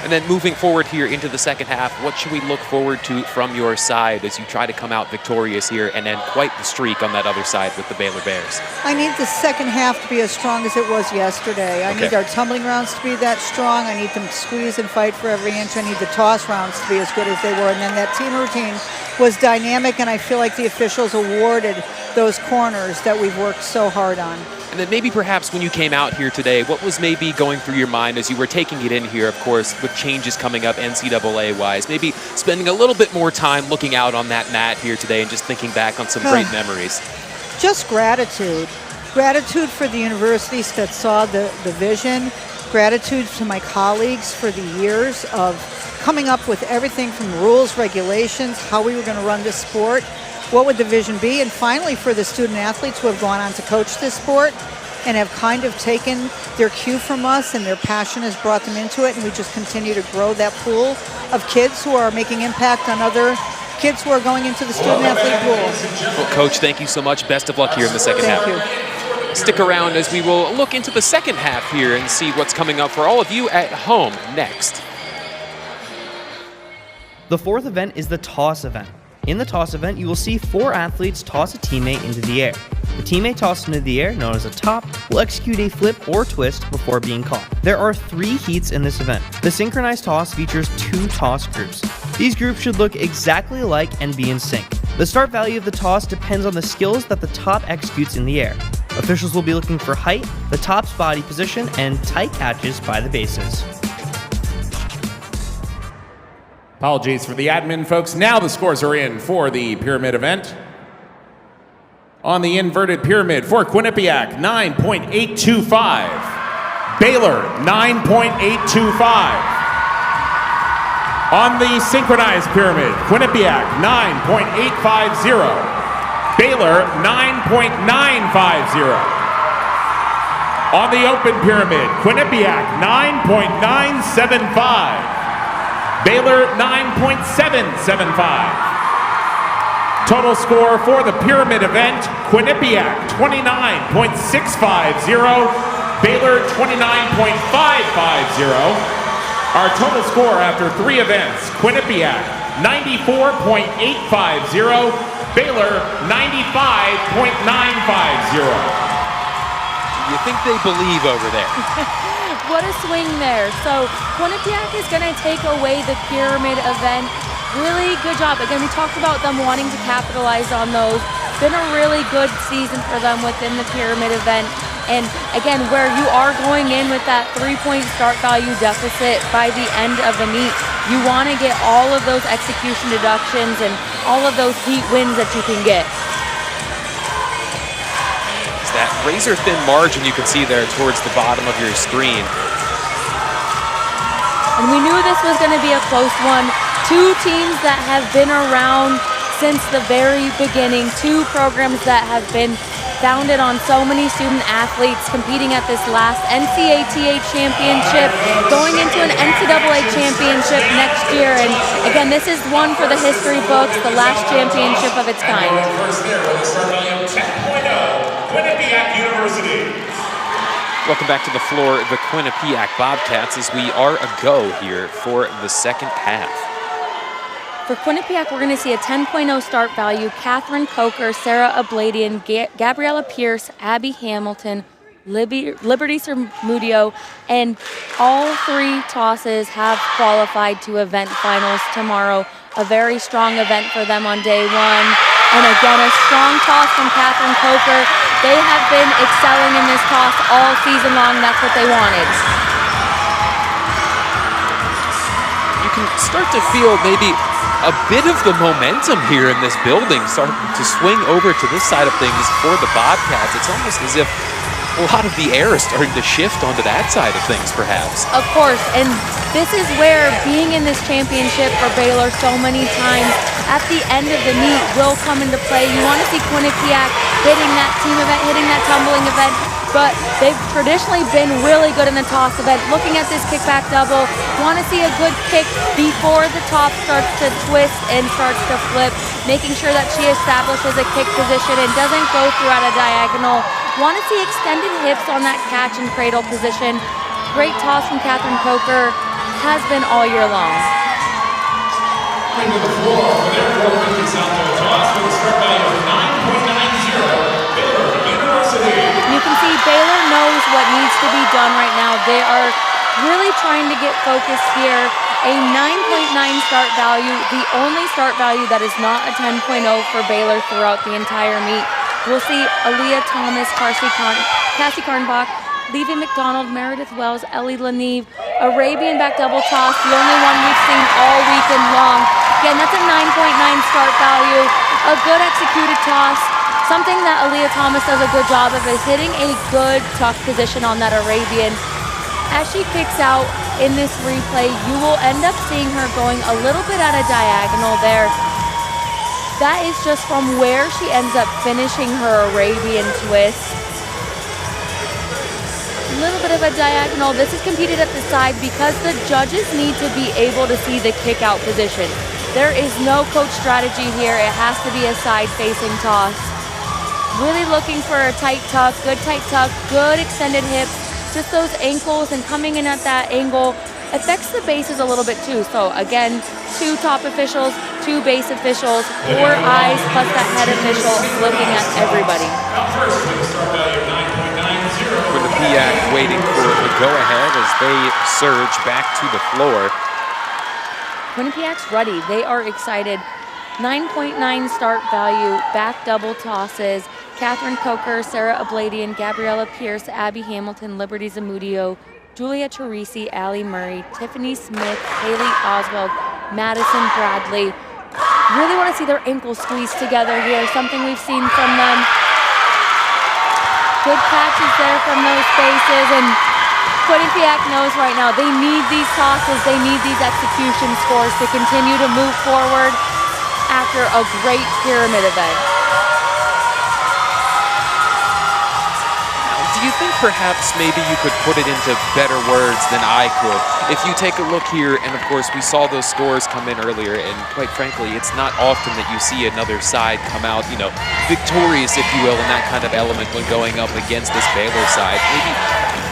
And then moving forward here into the second half, what should we look forward to from your side as you try to come out victorious here and end quite the streak on that other side with the Baylor Bears? I need the second half to be as strong as it was yesterday. I need our tumbling rounds to be that strong. I need them to squeeze and fight for every inch. I need the toss rounds to be as good as they were. And then that team routine was dynamic, and I feel like the officials awarded those corners that we've worked so hard on. And then maybe perhaps when you came out here today, what was maybe going through your mind as you were taking it in here, of course, with changes coming up NCAA-wise, maybe spending a little bit more time looking out on that mat here today and just thinking back on some great memories? Just gratitude. Gratitude for the universities that saw the vision. Gratitude to my colleagues for the years of coming up with everything from rules, regulations, how we were going to run this sport, what would the vision be, and finally for the student athletes who have gone on to coach this sport and have kind of taken their cue from us, and their passion has brought them into it, and we just continue to grow that pool of kids who are making impact on other kids who are going into the student athlete pool. Well, Coach, thank you so much. Best of luck here in the second half. Thank you. Stick around as we will look into the second half here and see what's coming up for all of you at home next. The fourth event is the toss event. In the toss event, you will see 4 athletes toss a teammate into the air. The teammate tossed into the air, known as a top, will execute a flip or twist before being caught. There are 3 heats in this event. The synchronized toss features 2 toss groups. These groups should look exactly alike and be in sync. The start value of the toss depends on the skills that the top executes in the air. Officials will be looking for height, the top's body position, and tight catches by the bases. Apologies for the admin, folks. Now the scores are in for the pyramid event. On the inverted pyramid for Quinnipiac, 9.825. Baylor, 9.825. On the synchronized pyramid, Quinnipiac, 9.850. Baylor, 9.950. On the open pyramid, Quinnipiac, 9.975. Baylor, 9.775. Total score for the pyramid event, Quinnipiac, 29.650. Baylor, 29.550. Our total score after 3 events, Quinnipiac, 94.850. Baylor, 95.950. You think they believe over there? What a swing there. So Quinnipiac is going to take away the pyramid event. Really good job. Again, we talked about them wanting to capitalize on those. Been a really good season for them within the pyramid event. And again, where you are going in with that 3-point start value deficit by the end of the meet, you want to get all of those execution deductions and all of those heat wins that you can get. It's that razor thin margin you can see there towards the bottom of your screen. And we knew this was going to be a close one. 2 teams that have been around since the very beginning, 2 programs that have been founded on so many student athletes competing at this last NCATA championship, going into an NCAA championship next year. And again, this is one for the history books, the last championship of its kind. Quinnipiac University. Welcome back to the floor, the Quinnipiac Bobcats, as we are a go here for the second half. For Quinnipiac, we're going to see a 10.0 start value. Catherine Coker, Sarah Abladian, Gabriella Pierce, Abby Hamilton, Liberty Cermudio, and all 3 tosses have qualified to event finals tomorrow. A very strong event for them on day 1. And again, a strong toss from Catherine Coker. They have been excelling in this toss all season long. That's what they wanted. You can start to feel maybe a bit of the momentum here in this building starting to swing over to this side of things for the Bobcats. It's almost as if a lot of the air is starting to shift onto that side of things, perhaps. Of course, and this is where being in this championship for Baylor so many times at the end of the meet will come into play. You want to see Quinnipiac hitting that team event, hitting that tumbling event, but they've traditionally been really good in the toss event. Looking at this kickback double, want to see a good kick before the top starts to twist and starts to flip, making sure that she establishes a kick position and doesn't go through at a diagonal. Want to see extended hips on that catch and cradle position. Great toss from Catherine Coker, has been all year long. Into the floor for their 450 southwest toss with a start value of 9.90. Baylor University. You can see Baylor knows what needs to be done right now. They are really trying to get focused here. A 9.9 start value, the only start value that is not a 10.0 for Baylor throughout the entire meet. We'll see Aaliyah Thomas, Cassie Karnbach, Levy McDonald, Meredith Wells, Ellie Laneve, Arabian back double toss, the only one we've seen all weekend long. Again, that's a 9.9 start value, a good executed toss. Something that Aaliyah Thomas does a good job of is hitting a good tuck position on that Arabian. As she kicks out in this replay, you will end up seeing her going a little bit at a diagonal there. That is just from where she ends up finishing her Arabian twist. A little bit of a diagonal. This is competed at the side because the judges need to be able to see the kick out position. There is no coach strategy here. It has to be a side-facing toss. Really looking for a tight tuck, good extended hips. Just those ankles and coming in at that angle affects the bases a little bit too. So again, 2 top officials, 2 base officials, 4 eyes plus that head official looking at everybody. Quinnipiac waiting for the go-ahead as they surge back to the floor. Quinnipiac's ready. They are excited. 9.9 start value, back double tosses. Catherine Coker, Sarah Abladian, Gabriella Pierce, Abby Hamilton, Liberty Zamudio, Julia Teresi, Allie Murray, Tiffany Smith, Haley Oswald, Madison Bradley. Really want to see their ankles squeezed together here, something we've seen from them. Good catches there from those spaces, and Quinnipiac knows right now they need these tosses, they need these execution scores to continue to move forward after a great pyramid event. Do you think perhaps maybe you could put it into better words than I could? If you take a look here, and of course we saw those scores come in earlier, and quite frankly, it's not often that you see another side come out, victorious, if you will, in that kind of element when going up against this Baylor side. Maybe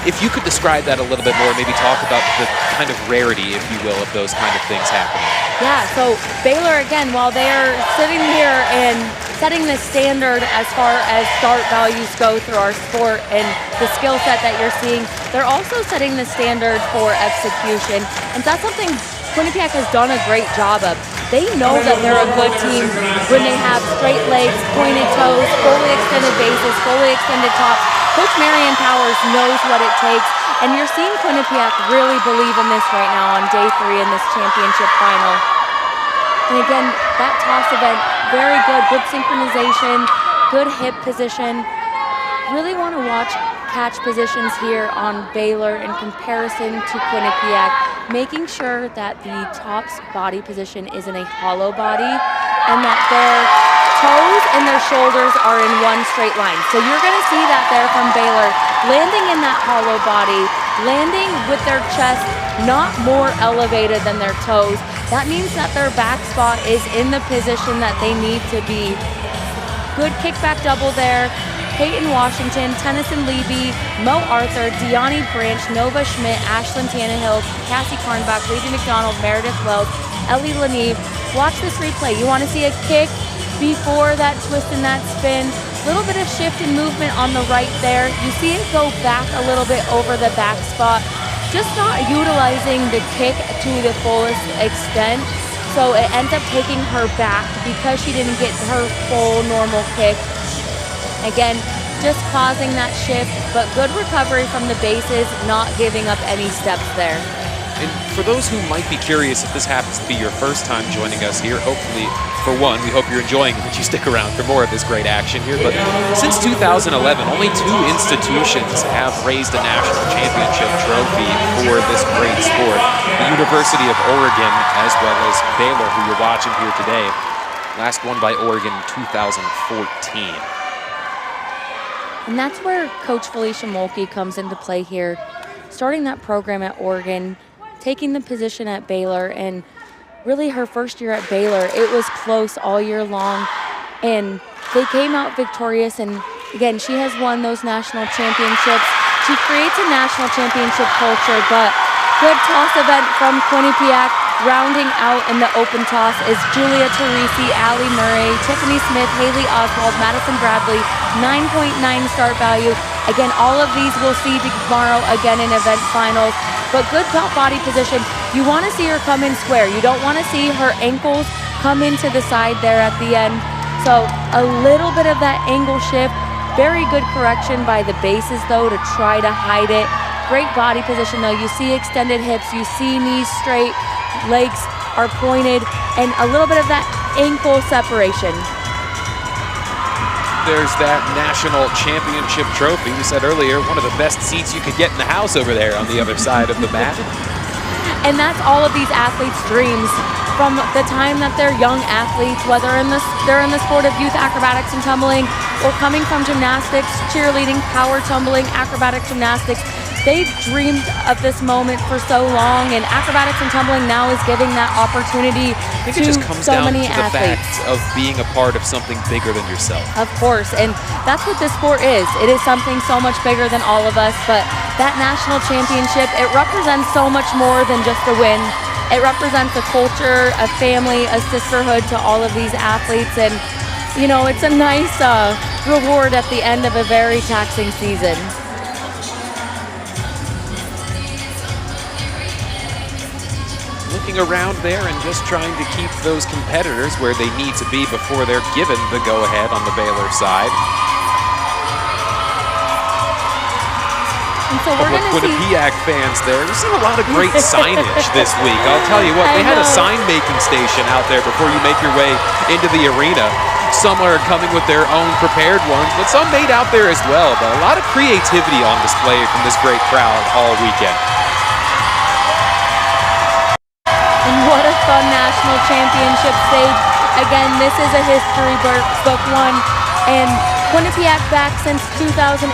if you could describe that a little bit more, maybe talk about the kind of rarity, if you will, of those kind of things happening. Yeah, so Baylor, again, while they are sitting here and setting the standard as far as start values go through our sport and the skill set that you're seeing, they're also setting the standard for execution. And that's something Quinnipiac has done a great job of. They know that they're a good team when they have straight legs, pointed toes, fully extended bases, fully extended tops. Coach Marion Powers knows what it takes, and you're seeing Quinnipiac really believe in this right now on day 3 in this championship final. And again, that toss event, very good synchronization, good hip position. Really want to watch catch positions here on Baylor in comparison to Quinnipiac, making sure that the top's body position is in a hollow body and that their toes and their shoulders are in one straight line. So you're going to see that there from Baylor, landing in that hollow body, landing with their chest not more elevated than their toes. That means that their back spot is in the position that they need to be. Good kickback double there. Peyton Washington, Tennyson Levy, Mo Arthur, Deani Branch, Nova Schmidt, Ashlyn Tannehill, Cassie Karnbach, Levy McDonald, Meredith Wells, Ellie Laneve. Watch this replay. You want to see a kick before that twist and that spin. Little bit of shift and movement on the right there. You see it go back a little bit over the back spot. Just not utilizing the kick to the fullest extent. So it ends up taking her back because she didn't get her full normal kick. Again, just causing that shift, but good recovery from the bases, not giving up any steps there. And for those who might be curious if this happens to be your first time joining us here, hopefully, for one, we hope you're enjoying it, that you stick around for more of this great action here. But since 2011, only 2 institutions have raised a national championship trophy for this great sport. The University of Oregon, as well as Baylor, who you're watching here today. Last won by Oregon in 2014. And that's where Coach Felicia Mulkey comes into play here. Starting that program at Oregon, taking the position at Baylor, and really her first year at Baylor, it was close all year long. And they came out victorious, and again, she has won those national championships. She creates a national championship culture, but good toss event from Quinnipiac. Rounding out in the open toss is Julia Teresi, Allie Murray, Tiffany Smith, Haley Oswald, Madison Bradley, 9.9 start value. Again, all of these we'll see tomorrow again in event finals. But good top body position. You want to see her come in square. You don't want to see her ankles come into the side there at the end. So a little bit of that angle shift, very good correction by the bases though to try to hide it. Great body position though. You see extended hips, you see knees straight, legs are pointed, and a little bit of that ankle separation. There's that national championship trophy. We said earlier, one of the best seats you could get in the house over there on the other side of the mat. And that's all of these athletes' dreams from the time that they're young athletes, whether they're in the sport of youth acrobatics and tumbling or coming from gymnastics, cheerleading, power tumbling, acrobatic gymnastics. They've dreamed of this moment for so long, and acrobatics and tumbling now is giving that opportunity I think to it just comes so down many to the athletes. fact of being a part of something bigger than yourself. Of course, and that's what this sport is. It is something so much bigger than all of us, but that national championship, it represents so much more than just a win. It represents a culture, a family, a sisterhood to all of these athletes, and you know, it's a nice reward at the end of a very taxing season. Looking around there and just trying to keep those competitors where they need to be before they're given the go-ahead on the Baylor side. And so we're Couple of going to see Quinnipiac fans there. We've seen a lot of great signage this week. I'll tell you what, they had a sign-making station out there before you make your way into the arena. Some are coming with their own prepared ones, but some made out there as well. But a lot of creativity on display from this great crowd all weekend. And what a fun national championship stage. Again, this is a history book one. And Quinnipiac back since 2018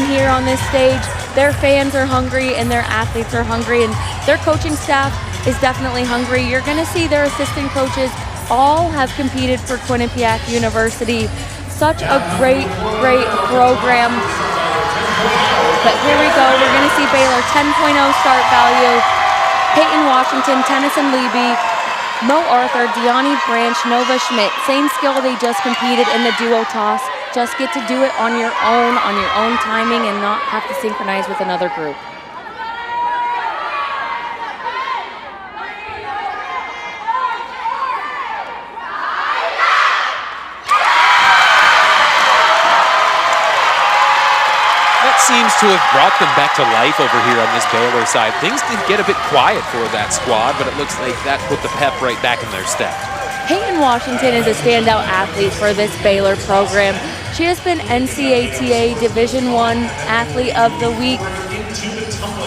here on this stage. Their fans are hungry and their athletes are hungry, and their coaching staff is definitely hungry. You're going to see their assistant coaches all have competed for Quinnipiac University. Such a great, great program. But here we go. We're going to see Baylor 10.0 start value. Peyton Washington, Tennyson Levy, Mo Arthur, Deani Branch, Nova Schmidt. Same skill they just competed in the duo toss. Just get to do it on your own timing, and not have to synchronize with another group. Seems to have brought them back to life over here on this Baylor side. Things did get a bit quiet for that squad, but it looks like that put the pep right back in their step. Peyton Washington is a standout athlete for this Baylor program. She has been NCATA Division I Athlete of the Week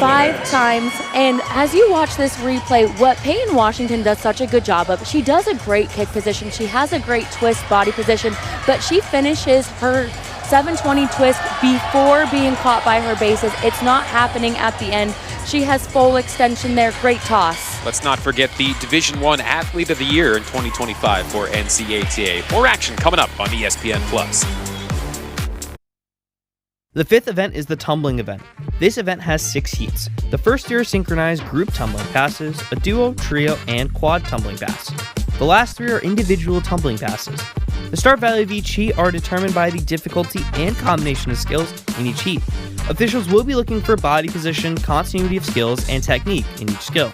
5 times. And as you watch this replay, what Peyton Washington does such a good job of, she does a great kick position. She has a great twist body position, but she finishes her 720 twist before being caught by her bases. It's not happening at the end. She has full extension there. Great toss. Let's not forget the Division I Athlete of the Year in 2025 for NCATA. More action coming up on ESPN+. The fifth event is the tumbling event. This event has 6 heats. The first 3 are synchronized group tumbling passes, a duo, trio, and quad tumbling pass. The last 3 are individual tumbling passes. The start value of each heat are determined by the difficulty and combination of skills in each heat. Officials will be looking for body position, continuity of skills, and technique in each skill.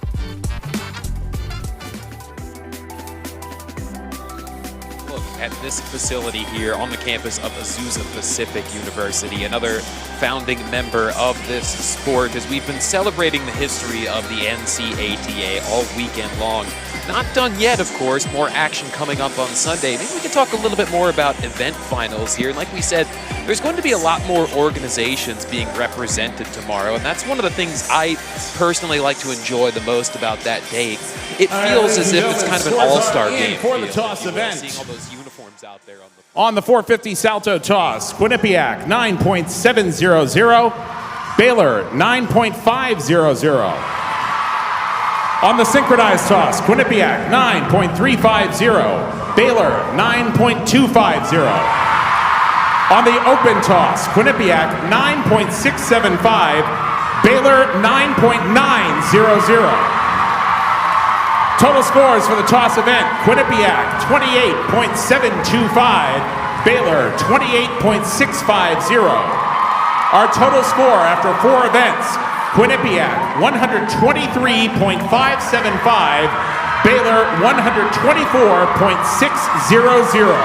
Look at this facility here on the campus of Azusa Pacific University, another founding member of this sport, as we've been celebrating the history of the NCATA all weekend long. Not done yet, of course. More action coming up on Sunday. Maybe we can talk a little bit more about event finals here. And like we said, there's going to be a lot more organizations being represented tomorrow, and that's one of the things I personally like to enjoy the most about that day. It feels as if it's kind of an all-star game for the toss event. Seeing all those uniforms out there on the On the 450 salto toss, Quinnipiac 9.700, Baylor 9.500. On the synchronized toss, Quinnipiac 9.350, Baylor 9.250. On the open toss, Quinnipiac 9.675, Baylor 9.900. Total scores for the toss event, Quinnipiac 28.725, Baylor 28.650. Our total score after 4 events, Quinnipiac 123.575, Baylor 124.600.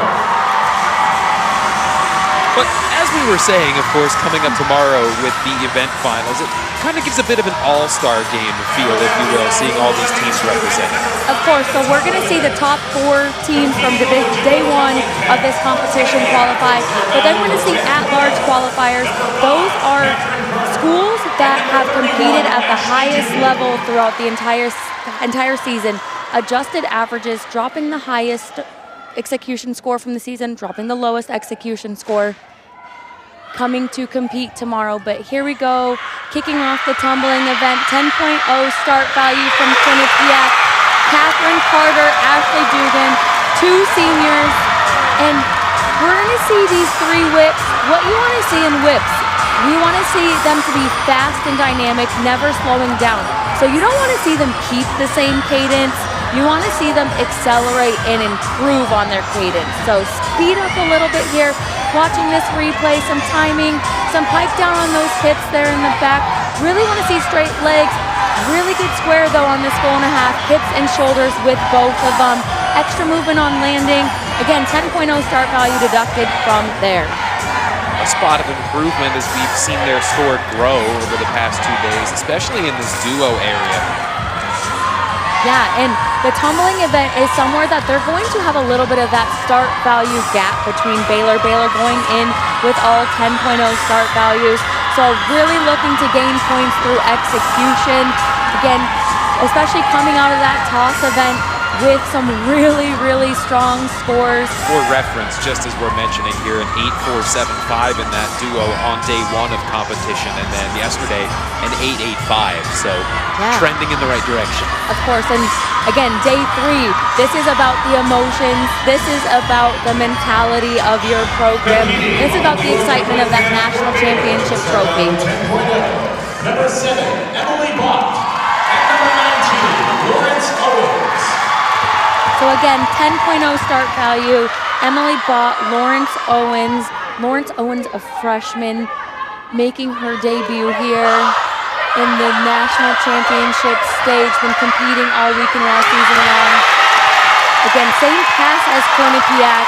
we were saying, of course, coming up tomorrow with the event finals, it kind of gives a bit of an all-star game feel, if you will, seeing all these teams represented. Of course, so we're going to see the top 4 teams from day 1 of this competition qualify, but then we're going to see at-large qualifiers. Those are schools that have competed at the highest level throughout the entire season, adjusted averages, dropping the highest execution score from the season, dropping the lowest execution score, coming to compete tomorrow. But here we go, kicking off the tumbling event, 10.0 start value from Quinnipiac, Catherine Carter, Ashley Dugan, 2 seniors, and we're going to see these 3 whips. What you want to see in whips, we want to see them to be fast and dynamic, never slowing down. So you don't want to see them keep the same cadence. You want to see them accelerate and improve on their cadence. So speed up a little bit here. Watching this replay, some timing, some pipe down on those hips there in the back. Really want to see straight legs. Really good square though on this 4.5. Hips and shoulders with both of them. Extra movement on landing. Again, 10.0 start value deducted from there. A spot of improvement as we've seen their score grow over the past 2 days, especially in this duo area. Yeah, and the tumbling event is somewhere that they're going to have a little bit of that start value gap between Baylor. Baylor going in with all 10.0 start values. So really looking to gain points through execution. Again, especially coming out of that toss event with some really, really strong scores. For reference, just as we're mentioning here, an 8.475 in that duo on day 1 of competition, and then yesterday an 8.85, so trending in the right direction. Of course, and again, day 3, this is about the emotions, this is about the mentality of your program, this is about the excitement of that national championship trophy. Number 7, Emily Bott, and number 19, Lawrence Owens. So again, 10.0 start value, Emily Bott, Lawrence Owens. Lawrence Owens, a freshman, making her debut here in the national championship stage when competing all weekend all season long. Again, same pass as Quinnipiac.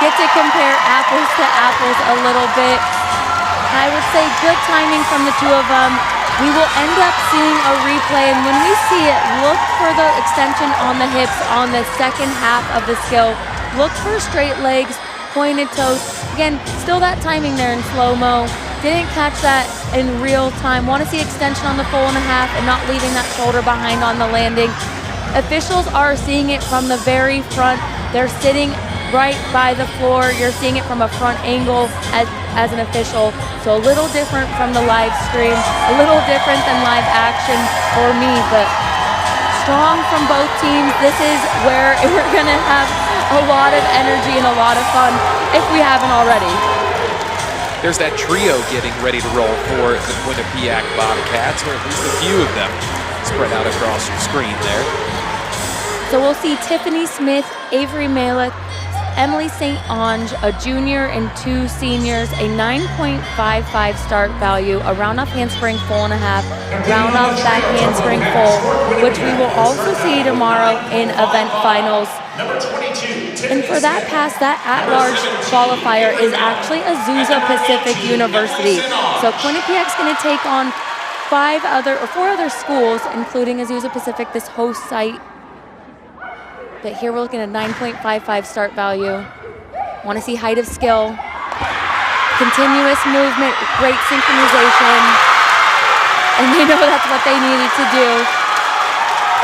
Get to compare apples to apples a little bit. I would say good timing from the 2 of them. We will end up seeing a replay, and when we see it, look for the extension on the hips on the second half of the skill. Look for straight legs, pointed toes. Again, still that timing there in slow-mo. Didn't catch that in real time. Want to see extension on the 4.5 and not leaving that shoulder behind on the landing. Officials are seeing it from the very front. They're sitting right by the floor. You're seeing it from a front angle as an official. So a little different from the live stream, a little different than live action for me, but strong from both teams. This is where we're gonna have a lot of energy and a lot of fun if we haven't already. There's that trio getting ready to roll for the Quinnipiac Bobcats, or at least a few of them spread out across your screen there. So we'll see Tiffany Smith, Avery Malick, Emily St. Ange, a junior and 2 seniors, a 9.55 start value, a round-off handspring 4.5, round-off back handspring full, which we will also see tomorrow in event finals. And for that pass, that at-large qualifier is actually Azusa Pacific University. So Quinnipiac's going to take on 4 other schools, including Azusa Pacific, this host site. But here we're looking at 9.55 start value. Want to see height of skill, continuous movement, great synchronization, and they know that's what they needed to do.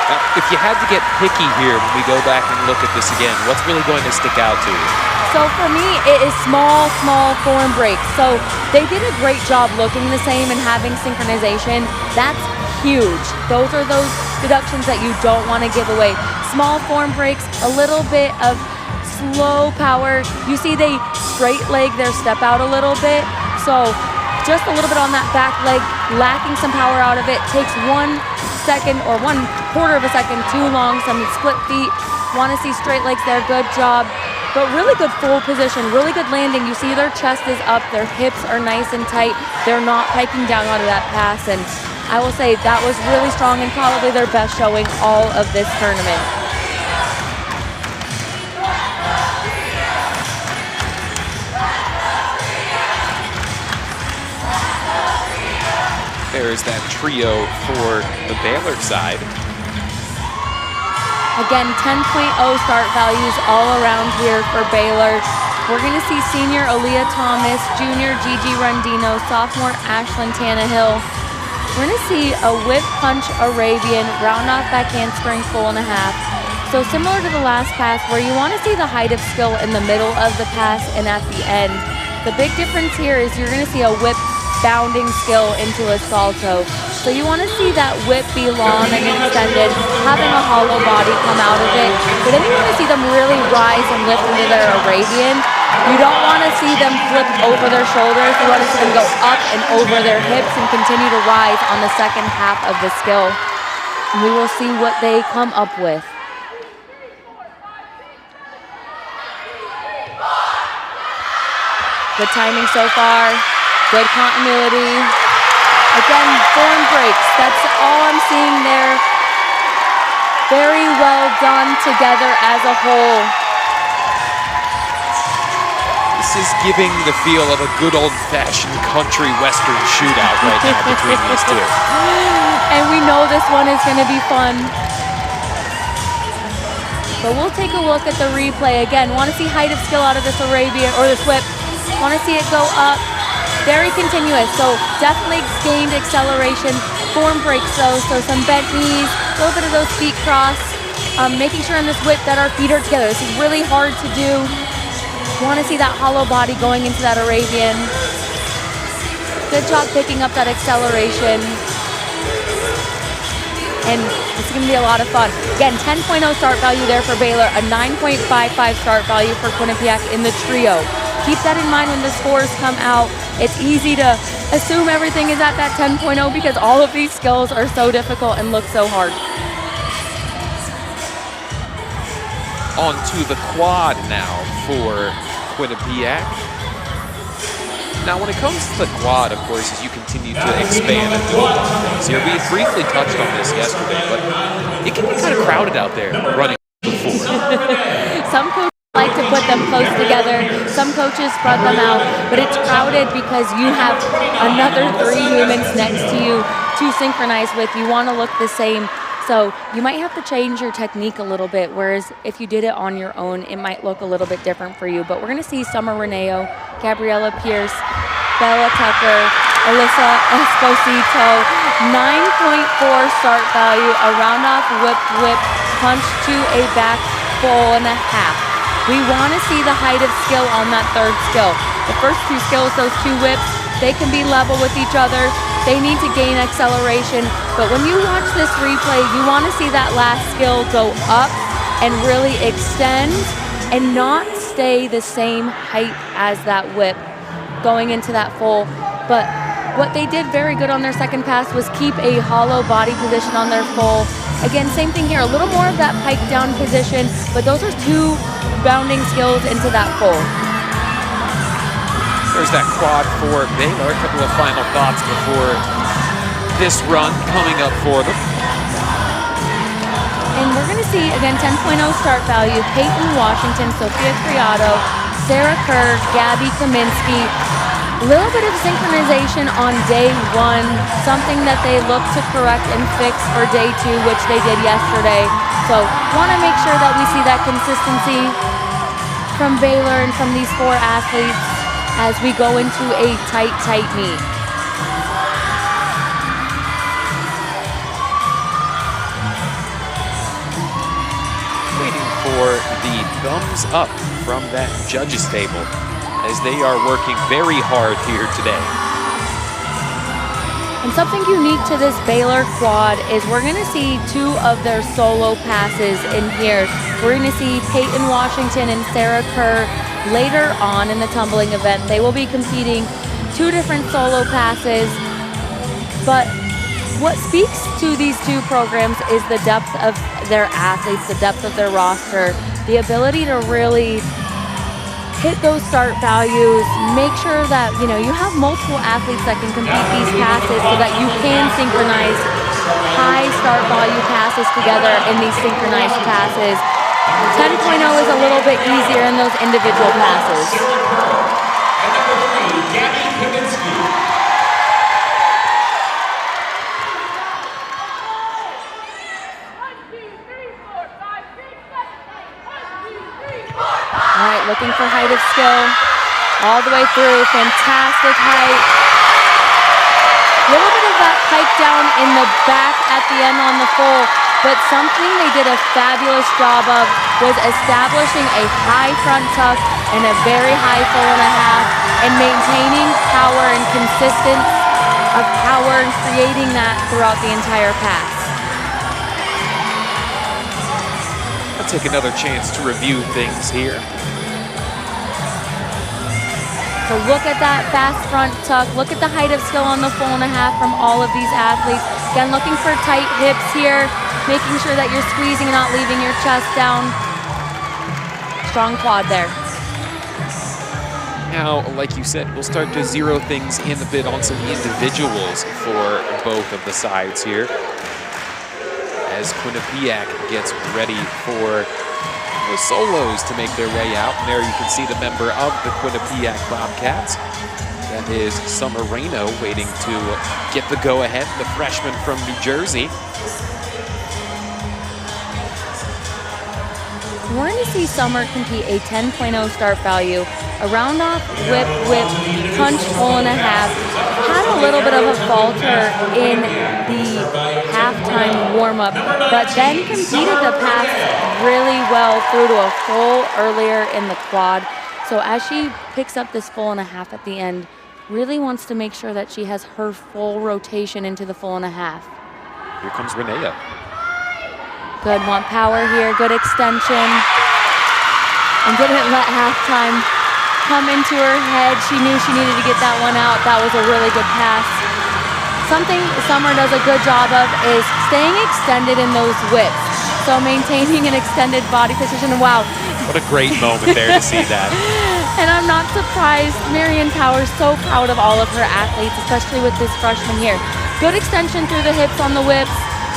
Now, if you had to get picky here when we go back and look at this again, what's really going to stick out to you? So for me, it is small form breaks. So they did a great job looking the same and having synchronization. That's huge. Those are those deductions that you don't want to give away. Small form breaks, a little bit of slow power. You see they straight leg their step out a little bit. So just a little bit on that back leg, lacking some power out of it. Takes 1 second or 1/4 of a second too long. Some split feet. Want to see straight legs there, good job. But really good full position, really good landing. You see their chest is up, their hips are nice and tight. They're not piking down onto that pass. And I will say that was really strong and probably their best showing all of this tournament. There's that trio for the Baylor side. Again, 10.0 start values all around here for Baylor. We're going to see senior Aaliyah Thomas, junior Gigi Rundino, sophomore Ashlyn Tannehill. We're going to see a whip punch Arabian, round off back handspring full and a half. So similar to the last pass where you want to see the height of skill in the middle of the pass and at the end. The big difference here is you're going to see a whip bounding skill into a salto. So you want to see that whip be long and extended, having a hollow body come out of it. But then you want to see them really rise and lift into their Arabian. You don't want to see them flip over their shoulders. You want to see them go up and over their hips and continue to rise on the second half of the skill. And we will see what they come up with. Good timing so far. Good continuity. Again, form breaks. That's all I'm seeing there. Very well done together as a whole. This is giving the feel of a good old-fashioned country western shootout right now between these two. And we know this one is going to be fun. But we'll take a look at the replay. Again, want to see height of skill out of this Arabian or this whip. Want to see it go up. Very continuous, so definitely gained acceleration. Form breaks though, so some bent knees, a little bit of those feet cross. Making sure in this whip that our feet are together. This is really hard to do. Want to see that hollow body going into that Arabian. Good job picking up that acceleration. And it's going to be a lot of fun. Again, 10.0 start value there for Baylor, a 9.55 start value for Quinnipiac in the trio. Keep that in mind when the scores come out. It's easy to assume everything is at that 10.0 because all of these skills are so difficult and look so hard. On to the quad now for Quinnipiac. Now, when it comes to the quad, of course, as you continue to expand and build on things here, we briefly touched on this yesterday, but it can be kind of crowded out there running before. Some coaches like to put them close together. Some coaches spread them out, but it's crowded because you have another 3 humans next to you to synchronize with. You want to look the same. So you might have to change your technique a little bit, whereas if you did it on your own, it might look a little bit different for you. But we're going to see Summer Reneo, Gabriella Pierce, Bella Tucker, Alyssa Esposito, 9.4 start value, a round off whip, punch to a back full and a half. We want to see the height of skill on that third skill. The first 2 skills, those 2 whips, they can be level with each other. They need to gain acceleration. But when you watch this replay, you want to see that last skill go up and really extend and not stay the same height as that whip going into that full. But what they did very good on their second pass was keep a hollow body position on their full. Again, same thing here, a little more of that pike down position, but those are 2 bounding skills into that full. There's that quad for Baylor. A couple of final thoughts before this run coming up for them. And we're going to see, again, 10.0 start value, Peyton Washington, Sophia Criado, Sarah Kerr, Gabby Kaminsky. A little bit of synchronization on day 1, something that they look to correct and fix for day 2, which they did yesterday. So want to make sure that we see that consistency from Baylor and from these 4 athletes as we go into a tight meet. Waiting for the thumbs up from that judges table as they are working very hard here today. And something unique to this Baylor quad is we're going to see 2 of their solo passes in here. We're going to see Peyton Washington and Sarah Kerr later on in the tumbling event. They will be competing 2 different solo passes. But what speaks to these 2 programs is the depth of their athletes, the depth of their roster, the ability to really hit those start values, make sure that you have multiple athletes that can complete these passes so that you can synchronize high start value passes together in these synchronized passes. 10.0 is a little bit easier in those individual passes. And number 3, Gabby Kaminsky. All right, looking for height of skill. All the way through, fantastic height. A little bit of that pike down in the back at the end on the full, but something they did a fabulous job of was establishing a high front tuck and a very high full and a half, and maintaining power and consistency of power and creating that throughout the entire pass. I'll take another chance to review things here. So look at that fast front tuck. Look at the height of skill on the full and a half from all of these athletes. Again, looking for tight hips here, making sure that you're squeezing and not leaving your chest down. Strong quad there. Now, like you said, we'll start to zero things in a bit on some individuals for both of the sides here, as Quinnipiac gets ready for the solos to make their way out. And there you can see the member of the Quinnipiac Bobcats. That is Summer Reno waiting to get the go-ahead, the freshman from New Jersey. We're going to see Summer compete a 10.0 start value, a round off, whip, punch, full and a half. Had a little bit of a falter in the halftime warm-up, but then competed the pass really well through to a full earlier in the quad. So as she picks up this full and a half at the end, really wants to make sure that she has her full rotation into the full and a half. Here comes Renea. Good, want power here, good extension. And didn't let halftime come into her head. She knew she needed to get that one out. That was a really good pass. Something Summer does a good job of is staying extended in those whips. So maintaining an extended body position. Wow. What a great moment there to see that. And I'm not surprised. Marion Power's so proud of all of her athletes, especially with this freshman here. Good extension through the hips on the whips.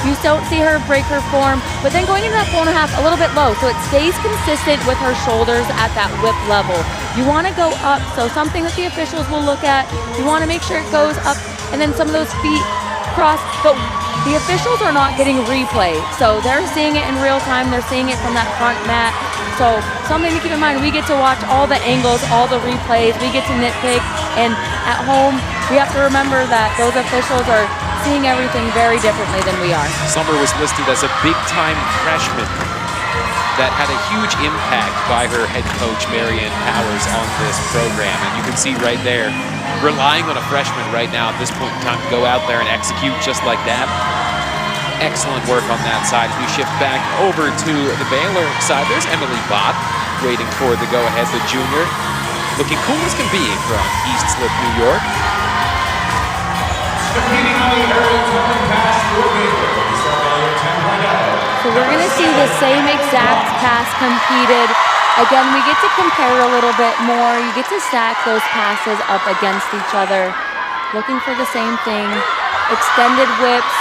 You don't see her break her form, but then going into that full and a half a little bit low, so it stays consistent with her shoulders at that whip level. You want to go up, so something that the officials will look at. You want to make sure it goes up, and then some of those feet cross, but the officials are not getting replay, so they're seeing it in real time. They're seeing it from that front mat. So something to keep in mind, we get to watch all the angles, all the replays, we get to nitpick, and at home, we have to remember that those officials are seeing everything very differently than we are. Summer was listed as a big-time freshman that had a huge impact by her head coach, Marianne Powers, on this program. And you can see right there, relying on a freshman right now at this point in time to go out there and execute just like that. Excellent work on that side. As we shift back over to the Baylor side, there's Emily Bott waiting for the go-ahead, the junior. Looking cool as can be from East Slip, New York. Competing on the aerial tumbling pass for Baylor, start value 10.0. So we're going to see the same exact pass competed. Again, we get to compare a little bit more. You get to stack those passes up against each other. Looking for the same thing. Extended whips,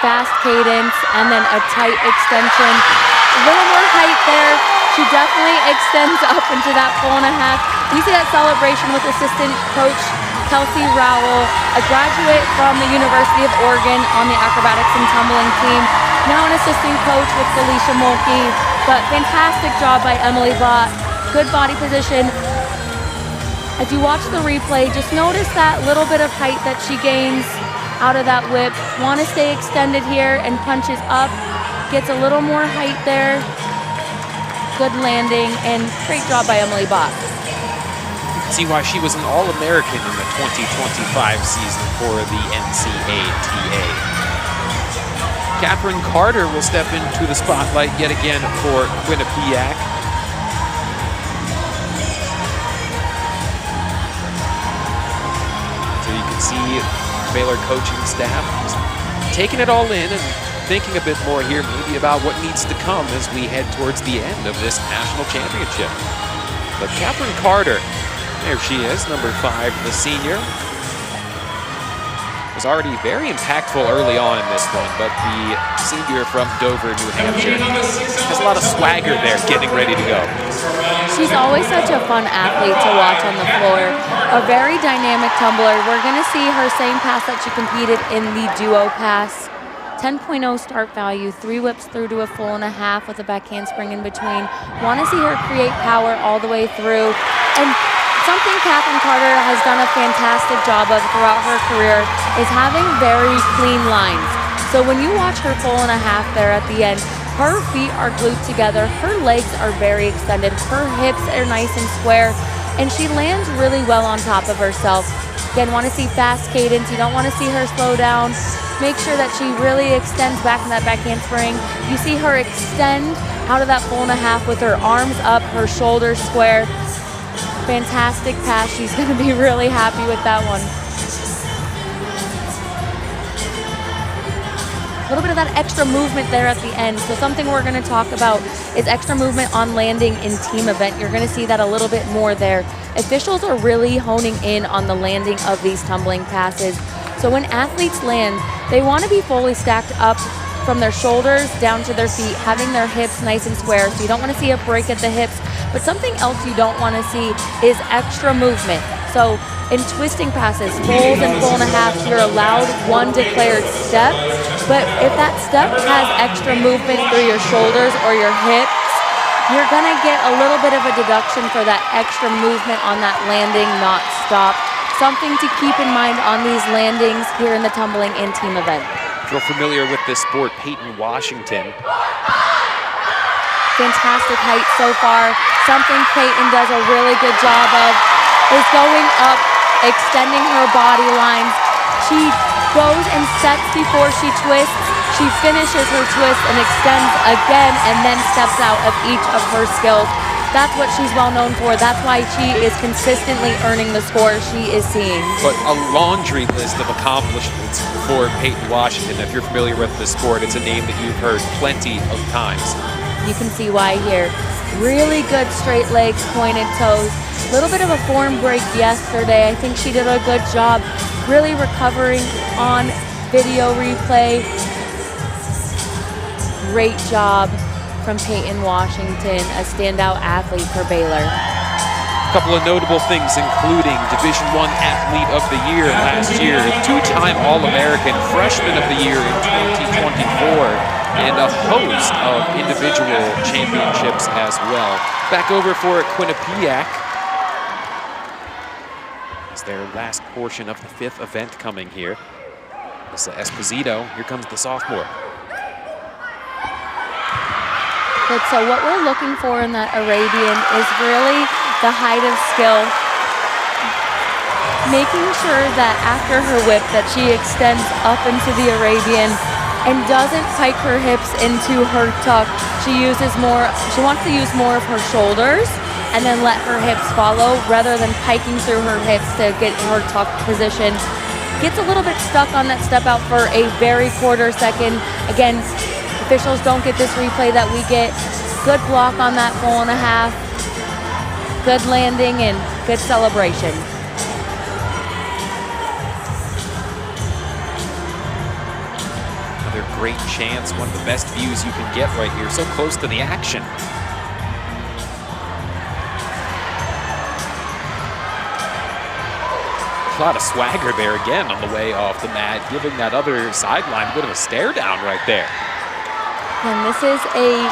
fast cadence, and then a tight extension. A little more height there. She definitely extends up into that full and a half. You see that celebration with assistant coach Kelsey Rowell, a graduate from the University of Oregon on the Acrobatics and Tumbling team, now an assistant coach with Felicia Mulkey. But fantastic job by Emily Bott. Good body position. As you watch the replay, just notice that little bit of height that she gains out of that whip. Want to stay extended here and punches up. Gets a little more height there. Good landing and great job by Emily Bott. See why she was an All-American in the 2025 season for the NCATA. Catherine Carter will step into the spotlight yet again for Quinnipiac. So you can see Baylor coaching staff taking it all in and thinking a bit more here maybe about what needs to come as we head towards the end of this national championship. But Catherine Carter, there she is, number 5, the senior. Was already very impactful early on in this one, but the senior from Dover, New Hampshire, has a lot of swagger there getting ready to go. She's always such a fun athlete to watch on the floor. A very dynamic tumbler. We're going to see her same pass that she competed in the duo pass. 10.0 start value, 3 whips through to a full and a half with a back handspring in between. Want to see her create power all the way through. And something Catherine Carter has done a fantastic job of throughout her career is having very clean lines. So when you watch her full and a half there at the end, her feet are glued together, her legs are very extended, her hips are nice and square, and she lands really well on top of herself. Again, want to see fast cadence. You don't want to see her slow down. Make sure that she really extends back in that back handspring. You see her extend out of that full and a half with her arms up, her shoulders square. Fantastic pass. She's going to be really happy with that one. A little bit of that extra movement there at the end. So something we're going to talk about is extra movement on landing in team event. You're going to see that a little bit more there. Officials are really honing in on the landing of these tumbling passes. So when athletes land, they want to be fully stacked up from their shoulders down to their feet, having their hips nice and square. So you don't want to see a break at the hips. But something else you don't want to see is extra movement. So in twisting passes, fulls and full and a half, you're allowed one declared step. But if that step has extra movement through your shoulders or your hips, you're going to get a little bit of a deduction for that extra movement on that landing, not stop. Something to keep in mind on these landings here in the tumbling and team event. If you're familiar with this sport, Peyton Washington. Fantastic height so far. Something Peyton does a really good job of is going up, extending her body lines. She goes and steps before she twists. She finishes her twist and extends again and then steps out of each of her skills. That's what she's well known for. That's why she is consistently earning the score she is seeing. But a laundry list of accomplishments for Peyton Washington. If you're familiar with the sport, it's a name that you've heard plenty of times. You can see why here. Really good straight legs, pointed toes. A little bit of a form break yesterday. I think she did a good job really recovering on video replay. Great job from Peyton Washington, a standout athlete for Baylor. A couple of notable things, including Division I Athlete of the Year last year, two-time All-American Freshman of the Year in 2024, and a host of individual championships as well. Back over for Quinnipiac. It's their last portion of the 5th event coming here. This is Esposito. Here comes the sophomore. Good, so what we're looking for in that Arabian is really the height of skill. Making sure that after her whip that she extends up into the Arabian and doesn't pike her hips into her tuck. She wants to use more of her shoulders and then let her hips follow rather than piking through her hips to get her tuck position. Gets a little bit stuck on that step out for a very quarter second. Again, officials don't get this replay that we get. Good block on that full and a half. Good landing and good celebration. Another great chance, one of the best views you can get right here, so close to the action. A lot of swagger there again on the way off the mat, giving that other sideline a bit of a stare down right there. And this is a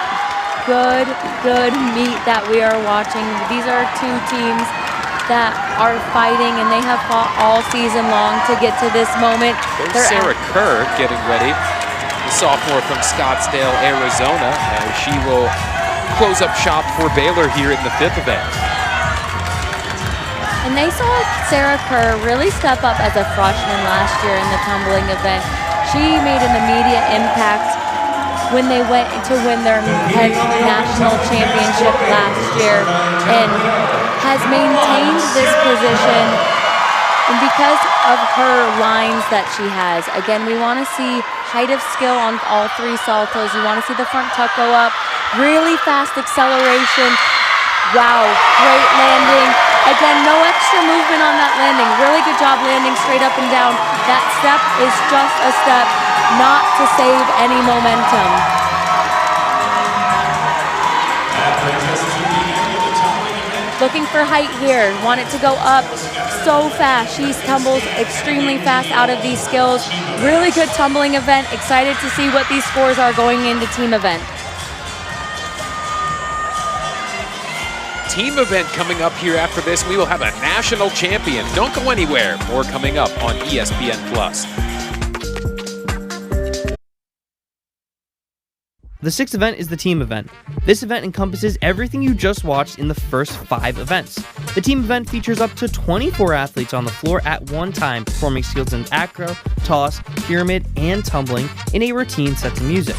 good meet that we are watching. These are two teams that are fighting, and they have fought all season long to get to this moment. There's Sarah Kerr getting ready, the sophomore from Scottsdale, Arizona. She will close up shop for Baylor here in the 5th event. And they saw Sarah Kerr really step up as a freshman last year in the tumbling event. She made an immediate impact when they went to win their head national championship last year and has maintained this position. And because of her lines that she has, again, we want to see height of skill on all 3 saltos. You want to see the front tuck go up, really fast acceleration. Wow, great landing. Again, no extra movement on that landing. Really good job landing straight up and down. That step is just a step, not to save any momentum. Looking for height here. Want it to go up so fast. She tumbles extremely fast out of these skills. Really good tumbling event. Excited to see what these scores are going into team event. Team event coming up here after this. We will have a national champion. Don't go anywhere. More coming up on ESPN+. The sixth event is the team event. This event encompasses everything you just watched in the first 5 events. The team event features up to 24 athletes on the floor at one time, performing skills in acro, toss, pyramid, and tumbling in a routine set to music.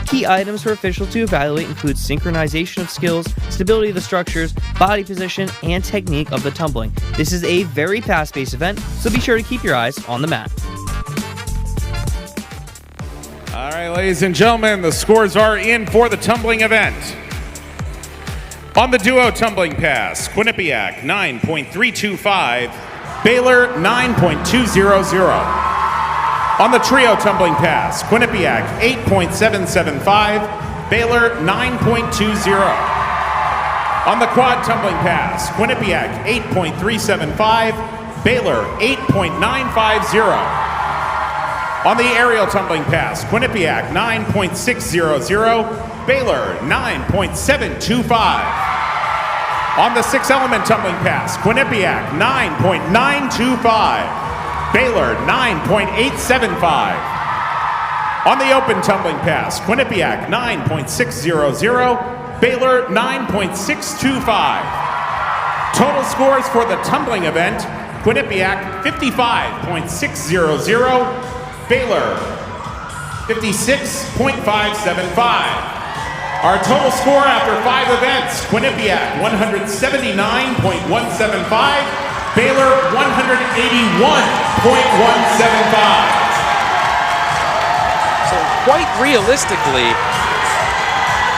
Key items for officials to evaluate include synchronization of skills, stability of the structures, body position, and technique of the tumbling. This is a very fast-paced event, so be sure to keep your eyes on the mat. All right, ladies and gentlemen, the scores are in for the tumbling event. On the duo tumbling pass, Quinnipiac 9.325, Baylor 9.200. On the trio tumbling pass, Quinnipiac 8.775, Baylor 9.20. On the quad tumbling pass, Quinnipiac 8.375, Baylor 8.950. On the aerial tumbling pass, Quinnipiac 9.600, Baylor 9.725. On the 6-element tumbling pass, Quinnipiac 9.925, Baylor 9.875. On the open tumbling pass, Quinnipiac 9.600, Baylor 9.625. Total scores for the tumbling event, Quinnipiac 55.600, Baylor 56.575. Our total score after 5 events, Quinnipiac 179.175, Baylor 181.175. So quite realistically,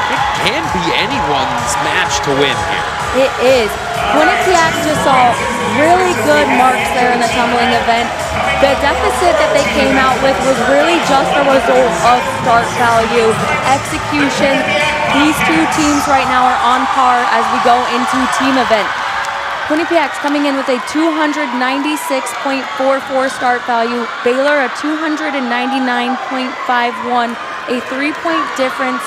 it can be anyone's match to win here. It is. Quinnipiac just saw really good marks there in the tumbling event. The deficit that they came out with was really just a result of start value, execution. These two teams right now are on par as we go into team event. Quinnipiac's coming in with a 296.44 start value, Baylor a 299.51, a 3-point difference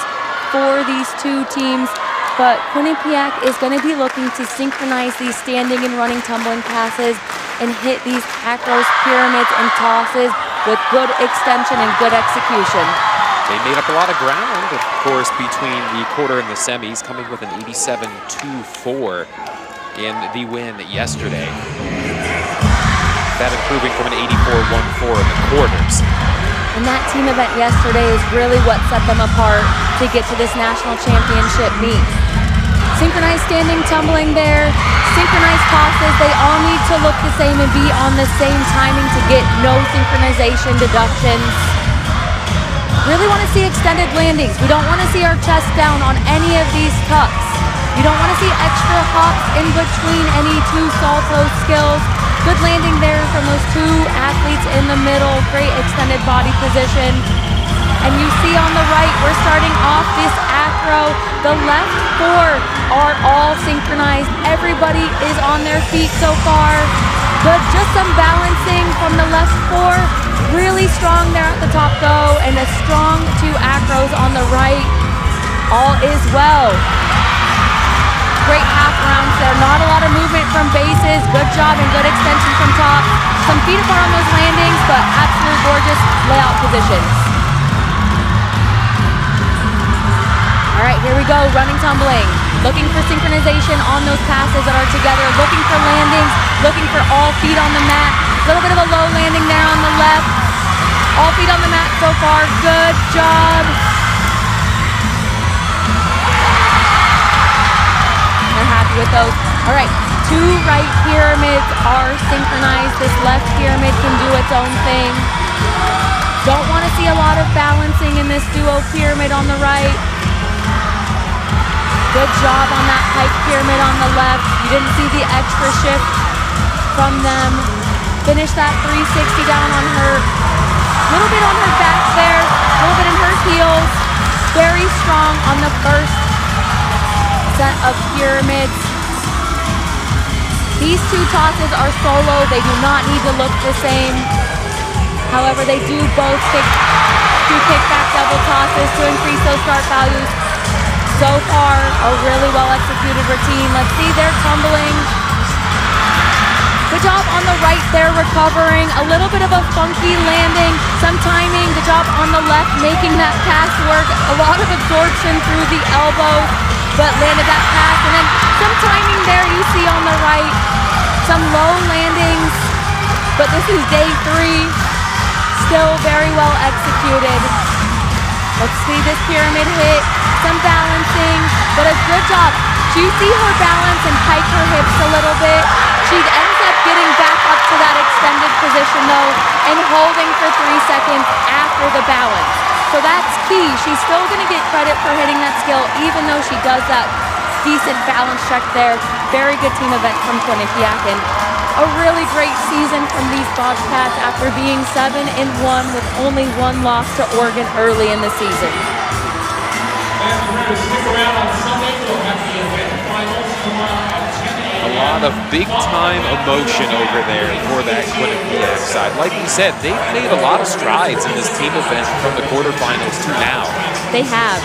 for these two teams. But Quinnipiac is going to be looking to synchronize these standing and running tumbling passes and hit these acros, pyramids, and tosses with good extension and good execution. They made up a lot of ground, of course, between the quarter and the semis, coming with an 87-2-4 in the win yesterday. That improving from an 84-1-4 in the quarters. And that team event yesterday is really what set them apart to get to this national championship meet. Synchronized standing, tumbling there, synchronized tosses, they all need to look the same and be on the same timing to get no synchronization deductions. Really want to see extended landings. We don't want to see our chest down on any of these tucks. You don't want to see extra hops in between any two salto skills. Good landing there from those two athletes in the middle. Great extended body position. And you see on the right, we're starting off this acro. The left 4 are all synchronized. Everybody is on their feet so far. Good, just some balancing from the left 4. Really strong there at the top though, and a strong 2 acros on the right. All is well. Great half rounds there. Not a lot of movement from bases. Good job and good extension from top. Some feet apart on those landings, but absolute gorgeous layout positions. All right, here we go, running, tumbling. Looking for synchronization on those passes that are together. Looking for landings, looking for all feet on the mat. A little bit of a low landing there on the left. All feet on the mat so far. Good job. They're happy with those. All right, 2 right pyramids are synchronized. This left pyramid can do its own thing. Don't want to see a lot of balancing in this duo pyramid on the right. Good job on that pike pyramid on the left. You didn't see the extra shift from them. Finish that 360 down on her. A little bit on her back there. A little bit in her heels. Very strong on the first set of pyramids. These two tosses are solo. They do not need to look the same. However, they do both do kickback double tosses to increase those start values. So far, a really well executed routine. Let's see, they're tumbling. Good job on the right there, recovering. A little bit of a funky landing, some timing. Good job on the left, making that pass work. A lot of absorption through the elbows, but landed that pass. And then some timing there you see on the right. Some low landings, but this is day 3. Still very well executed. Let's see this pyramid hit. Some balancing, but a good job. Do you see her balance and pike her hips a little bit? She ends up getting back up to that extended position though and holding for 3 seconds after the balance. So that's key. She's still going to get credit for hitting that skill even though she does that decent balance check there. Very good team event from Quinnipiac and a really great season from these Bobcats after being 7-1 with only 1 loss to Oregon early in the season. And remember to stick around on Sunday. We'll have the event finals tomorrow at 10 a.m. A lot of big-time emotion over there for that Quinnipiac side. Like we said, they've made a lot of strides in this team event from the quarterfinals to now. They have.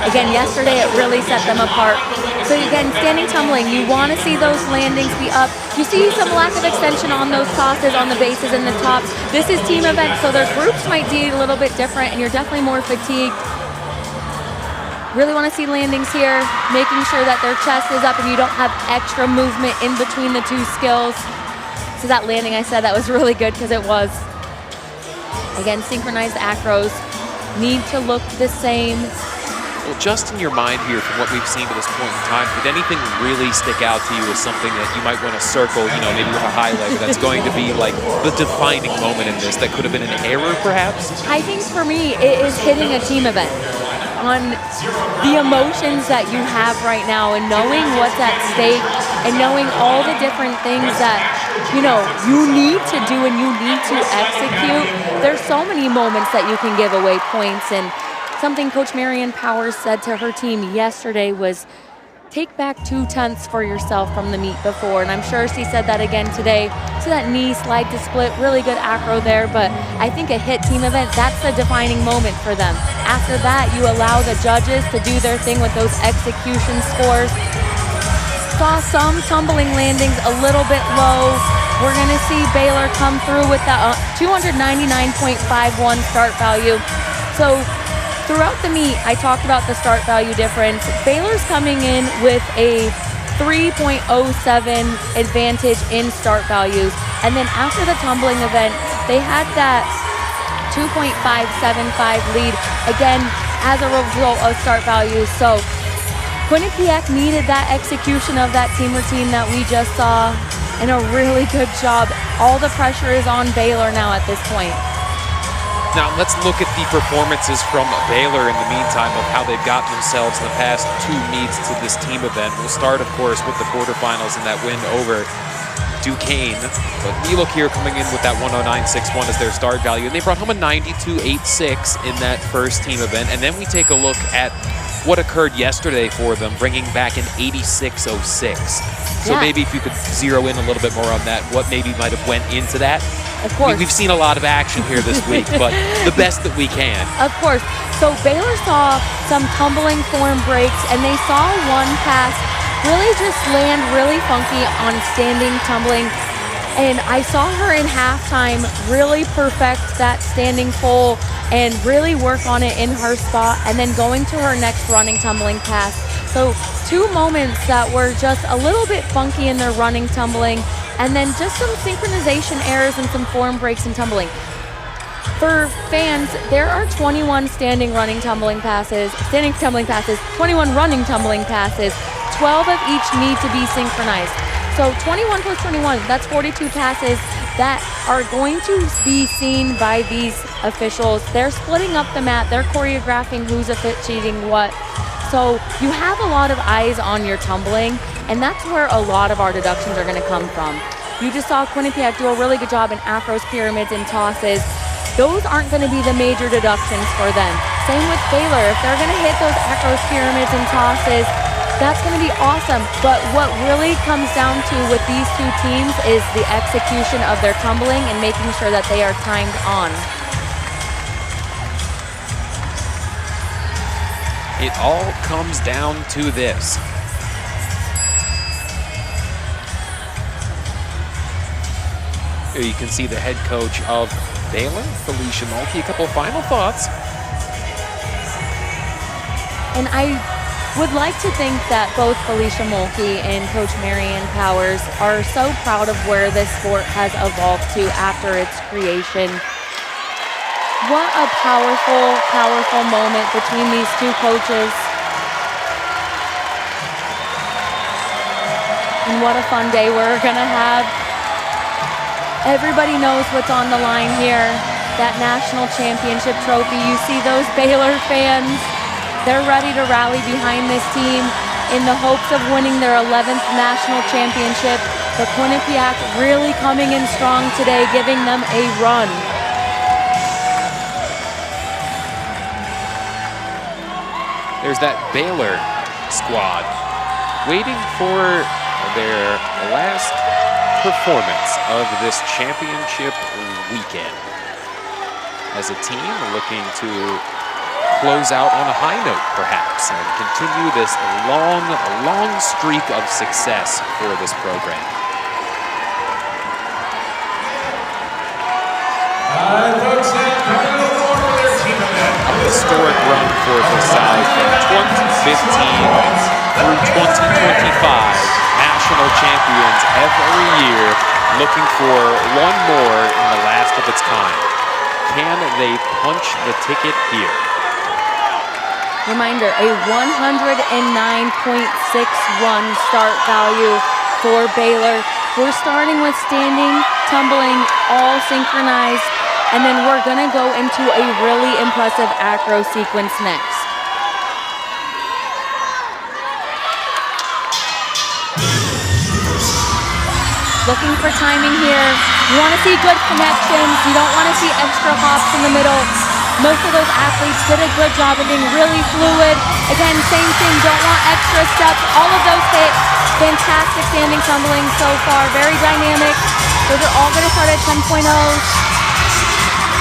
Again, yesterday it really set them apart. So again, standing tumbling, you want to see those landings be up. You see some lack of extension on those tosses on the bases and the tops. This is team event, so their groups might be a little bit different and you're definitely more fatigued. Really want to see landings here, making sure that their chest is up and you don't have extra movement in between the two skills. So that landing, I said, that was really good because it was. Again, synchronized acros need to look the same. Well, just in your mind here from what we've seen to this point in time, did anything really stick out to you as something that you might want to circle, you know, maybe with a highlight that's going to be like the defining moment in this that could have been an error perhaps? I think for me, it is hitting a team event. On the emotions that you have right now and knowing what's at stake and knowing all the different things that, you know, you need to do and you need to execute. There's so many moments that you can give away points, and something Coach Marianne Powers said to her team yesterday was, take back 2/10 for yourself from the meet before, and I'm sure she said that again today. So that knee slide to split, really good acro there, but I think a hit team event, that's the defining moment for them. After that, you allow the judges to do their thing with those execution scores. Saw some tumbling landings a little bit low. We're gonna see Baylor come through with that 299.51 start value. So throughout the meet, I talked about the start value difference. Baylor's coming in with a 3.07 advantage in start values. And then after the tumbling event, they had that 2.575 lead, again, as a result of start values. So Quinnipiac needed that execution of that team routine that we just saw, and a really good job. All the pressure is on Baylor now at this point. Now let's look at the performances from Baylor in the meantime of how they've gotten themselves in the past 2 meets to this team event. We'll start, of course, with the quarterfinals and that win over Duquesne. But we look here coming in with that 109.61 as their start value, and they brought home a 92.86 in that first team event. And then we take a look at what occurred yesterday for them, bringing back an 86.06. So Yeah. maybe if you could zero in a little bit more on that, what maybe might have went into that. Of course. We've seen a lot of action here this week, but the best that we can. Of course. So Baylor saw some tumbling form breaks, and they saw one pass really just land really funky on standing tumbling. And I saw her in halftime really perfect that standing full and really work on it in her spot, and then going to her next running tumbling pass. So 2 moments that were just a little bit funky in their running tumbling, and then just some synchronization errors and some form breaks in tumbling. For fans, there are 21 standing tumbling passes, 21 running tumbling passes. 12 of each need to be synchronized. So 21 plus 21, that's 42 passes that are going to be seen by these officials. They're splitting up the mat, they're choreographing who's cheating what. So you have a lot of eyes on your tumbling, and that's where a lot of our deductions are gonna come from. You just saw Quinnipiac do a really good job in acros, pyramids, and tosses. Those aren't gonna be the major deductions for them. Same with Baylor. If they're gonna hit those acros, pyramids, and tosses, That's going to be awesome. But what really comes down to with these two teams is the execution of their tumbling and making sure that they are timed on. It all comes down to this. Here you can see the head coach of Baylor, Felicia Mulkey. A couple final thoughts. And I would like to think that both Felicia Mulkey and Coach Marianne Powers are so proud of where this sport has evolved to after its creation. What a powerful, powerful moment between these two coaches. And what a fun day we're gonna have. Everybody knows what's on the line here. That national championship trophy. You see those Baylor fans. They're ready to rally behind this team in the hopes of winning their 11th national championship. The Quinnipiac really coming in strong today, giving them a run. There's that Baylor squad waiting for their last performance of this championship weekend. As a team looking to close out on a high note, perhaps, and continue this long streak of success for this program. Folks, now coming to the floor for their team event. A historic run for the side from 2015 through 2025. National champions every year, looking for one more in the last of its kind. Can they punch the ticket here? Reminder, a 109.61 start value for Baylor. We're starting with standing, tumbling, all synchronized, and then we're gonna go into a really impressive acro sequence next. Looking for timing here. You want to see good connections. You don't want to see extra hops in the middle. Most of those athletes did a good job of being really fluid. Again, same thing, don't want extra steps. All of those hit. Fantastic standing tumbling so far. Very dynamic. Those are all going to start at 10.0.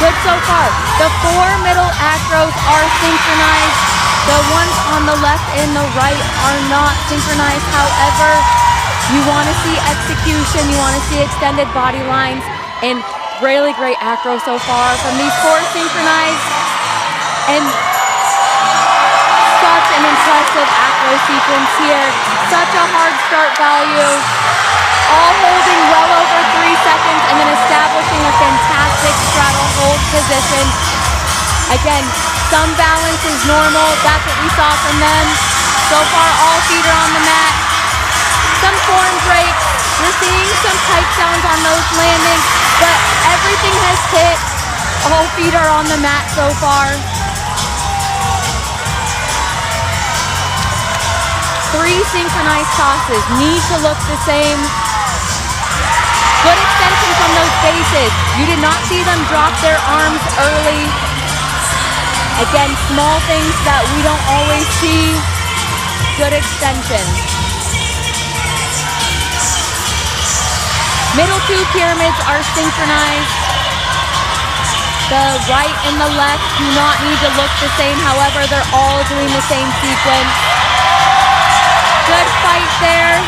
Good so far. The four middle acros are synchronized. The ones on the left and the right are not synchronized. However, you want to see execution, you want to see extended body lines, and really great acro so far from these four synchronized. And such an impressive acro sequence here. Such a hard start value. All holding well over 3 seconds and then establishing a fantastic straddle hold position. Again, some balance is normal. That's what we saw from them. So far, all feet are on the mat. Some form breaks. We're seeing some tight sounds on those landings, but everything has hit. All feet are on the mat so far. 3 synchronized tosses need to look the same. Good extension from those bases. You did not see them drop their arms early. Again, small things that we don't always see. Good extension. Middle 2 pyramids are synchronized. The right and the left do not need to look the same. However, they're all doing the same sequence. Good fight there.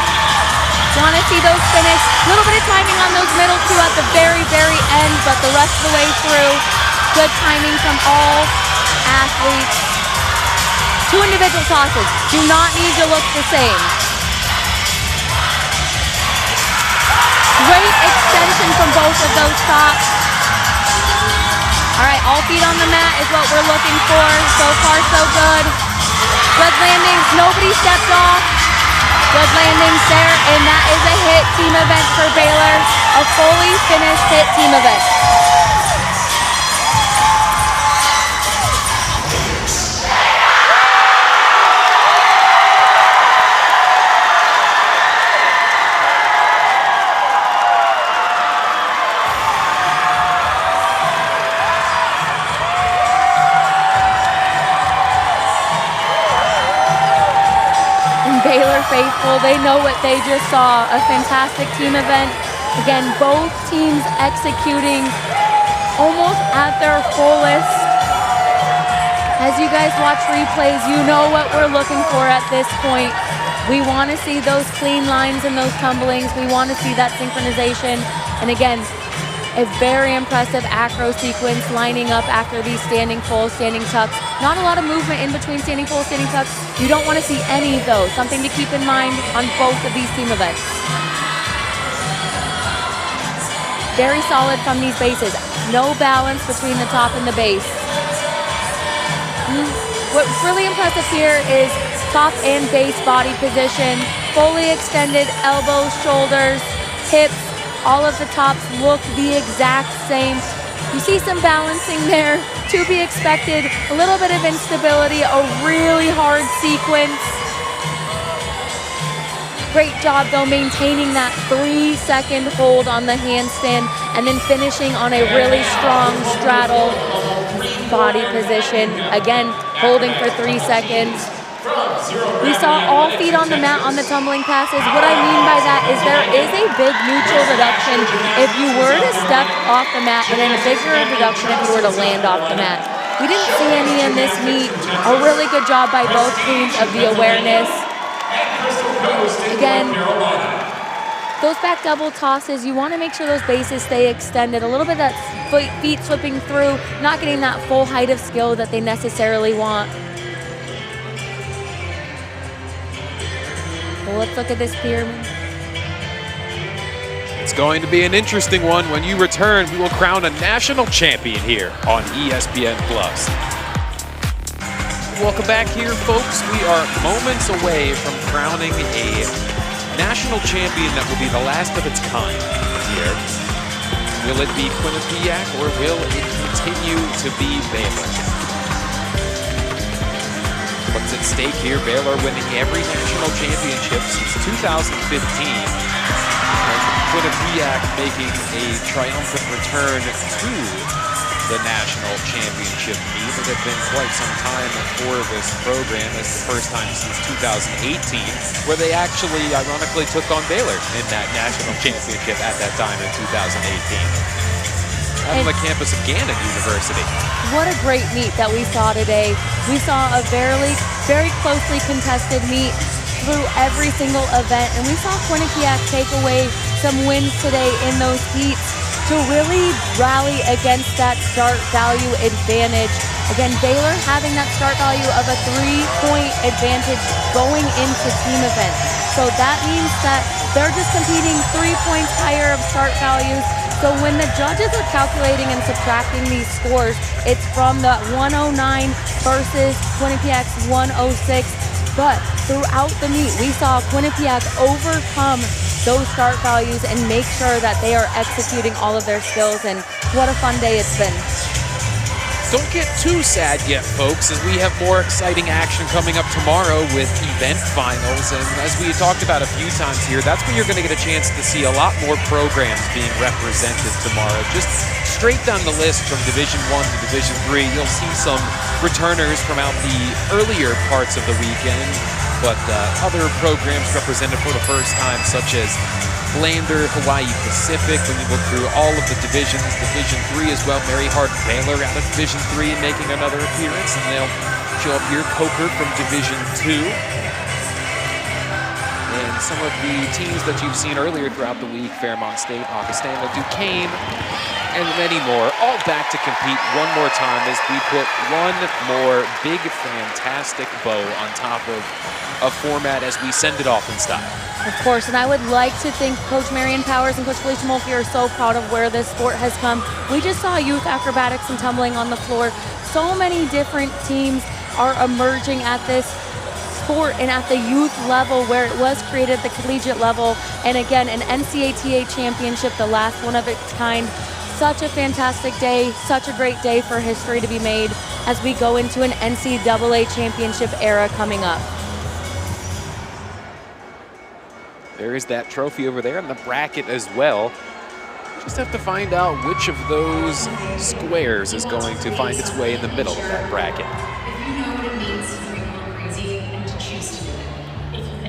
Want to see those finish. A little bit of timing on those middle 2 at the very, very end, but the rest of the way through, good timing from all athletes. 2 individual tosses do not need to look the same. Great extension from both of those tops. All right, all feet on the mat is what we're looking for. So far, so good. Good landings, nobody stepped off. Good landings there, and that is a hit team event for Baylor. A fully finished hit team event. Baylor faithful, they know what they just saw, a fantastic team event. Again, both teams executing almost at their fullest. As you guys watch replays, you know what we're looking for at this point. We want to see those clean lines and those tumblings. We want to see that synchronization. And again, a very impressive acro sequence lining up after these standing full, standing tucks. Not a lot of movement in between standing full, standing tucks. You don't want to see any of those. Something to keep in mind on both of these team events. Very solid from these bases. No balance between the top and the base. What's really impressive here is top and base body position. Fully extended elbows, shoulders, hips. All of the tops look the exact same. You see some balancing there, to be expected. A little bit of instability, a really hard sequence. Great job though maintaining that 3-second hold on the handstand and then finishing on a really strong straddle body position. Again, holding for 3 seconds. We saw all feet on the mat on the tumbling passes. What I mean by that is there is a big neutral reduction if you were to step off the mat, and then a bigger reduction if you were to land off the mat. We didn't see any in this meet. A really good job by both queens of the awareness. Again, those back double tosses, you want to make sure those bases stay extended. A little bit of that feet slipping through, not getting that full height of skill that they necessarily want. Well, let's look at this pyramid. It's going to be an interesting one. When you return, we will crown a national champion here on ESPN+. Welcome back here, folks. We are moments away from crowning a national champion that will be the last of its kind here. Will it be Quinnipiac or will it continue to be Baylor? What's at stake here? Baylor winning every national championship since 2015. And Quinnipiac making a triumphant return to the national championship meet. It had been quite some time for this program. It's the first time since 2018 where they actually ironically took on Baylor in that national championship at that time in 2018. On the campus of Gannon University. What a great meet that we saw today. We saw a very closely contested meet through every single event, and we saw Quinnipiac take away some wins today in those heats to really rally against that start value advantage. Again, Baylor having that start value of a 3-point advantage going into team events. So that means that they're just competing 3 points higher of start values. So when the judges are calculating and subtracting these scores, it's from the 109 versus Quinnipiac's 106. But throughout the meet, we saw Quinnipiac overcome those start values and make sure that they are executing all of their skills. And what a fun day it's been. Don't get too sad yet, folks, as we have more exciting action coming up tomorrow with event finals. And as we talked about a few times here, that's when you're going to get a chance to see a lot more programs being represented tomorrow. Just straight down the list from Division I to Division III, you'll see some returners from out the earlier parts of the weekend, but other programs represented for the first time, such as Lander, Hawaii Pacific. When you look through all of the divisions, Division III as well, Mary Hardin Baylor out of Division III and making another appearance, and they'll show up here. Coker from Division II. And some of the teams that you've seen earlier throughout the week, Fairmont State, Augustana, Duquesne, and many more, all back to compete one more time as we put one more big, fantastic bow on top of a format as we send it off in style. Of course, and I would like to thank Coach Marion Powers and Coach Felicia Mulkey are so proud of where this sport has come. We just saw youth acrobatics and tumbling on the floor. So many different teams are emerging at this sport and at the youth level where it was created at the collegiate level. And again, an NCATA championship, the last one of its kind. Such a fantastic day, such a great day for history to be made as we go into an NCAA championship era coming up. There is that trophy over there in the bracket as well. Just have to find out which of those squares is going to find its way in the middle of that bracket. If you know what it means to bring on crazy and to choose to do it, if you've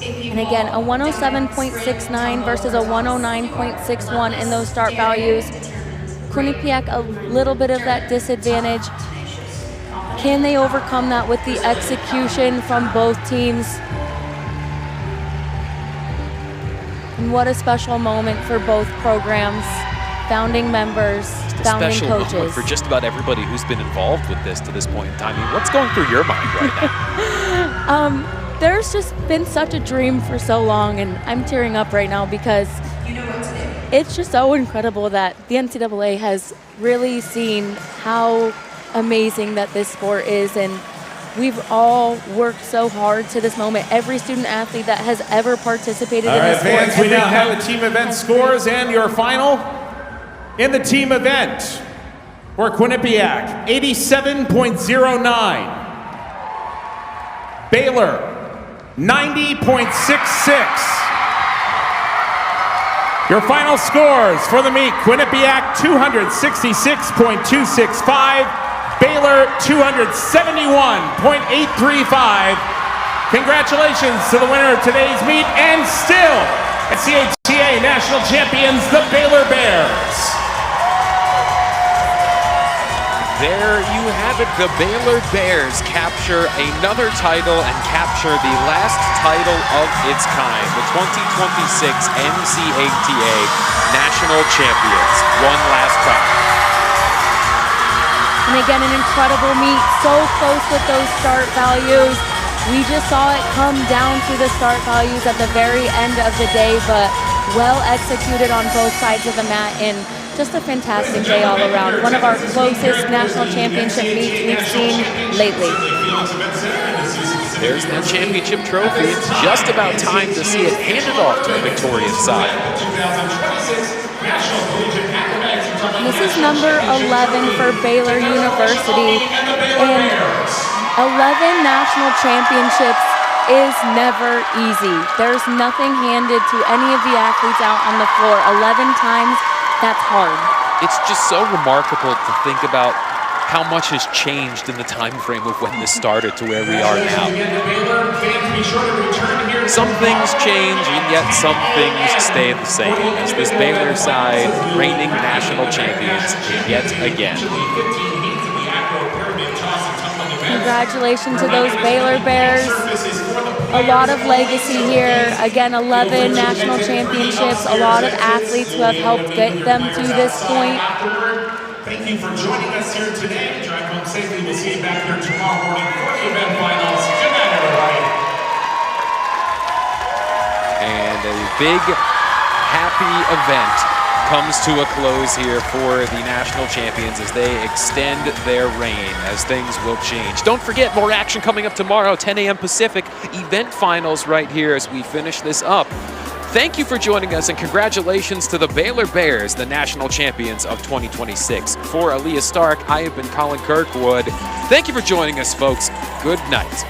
And again, a 107.69 versus a 109.61 in those start values. Quinnipiac, a little bit of that disadvantage. Can they overcome that with the execution from both teams? And what a special moment for both programs, founding members, founding special coaches. moment for just about everybody who's been involved with this to this point in time. I mean, what's going through your mind right now? There's just been such a dream for so long, and I'm tearing up right now because it's just so incredible that the NCAA has really seen how amazing that this sport is, and we've all worked so hard to this moment. Every student athlete that has ever participated in this sport. Fans, we now have the team event scores and your final. In the team event for Quinnipiac, 87.09. Baylor, 90.66. Your final scores for the meet: Quinnipiac 266.265, Baylor 271.835. Congratulations to the winner of today's meet and still NCATA national champions, the Baylor Bears. There you have it. The Baylor Bears capture another title and capture the last title of its kind, the 2026 NCATA National Champions. One last time. And again, an incredible meet, so close with those start values. We just saw it come down to the start values at the very end of the day, but well executed on both sides of the mat, and just a fantastic day all around. One of our closest national championship meets we've seen lately. There's that championship trophy. It's just about time to see it handed off to the victorious side. This is number 11 for Baylor University, and 11 national championships is never easy. There's nothing handed to any of the athletes out on the floor. 11 times, that's hard. It's just so remarkable to think about how much has changed in the time frame of when this started to where we are now. Some things change, and yet some things stay the same, as this Baylor side reigning national champions yet again. Congratulations to those Baylor Bears. A lot of legacy here. Again, 11 national championships, a lot of athletes who have helped get them to this point. Thank you for joining us here today. Drive home safely. We'll see you back here tomorrow morning for the event finals. Good night, everybody. And a big, happy event comes to a close here for the national champions as they extend their reign, as things will change. Don't forget, more action coming up tomorrow, 10 a.m. Pacific, event finals right here as we finish this up. Thank you for joining us, and congratulations to the Baylor Bears, the national champions of 2026. For Aaliyah Stark, I have been Colin Kirkwood. Thank you for joining us, folks. Good night.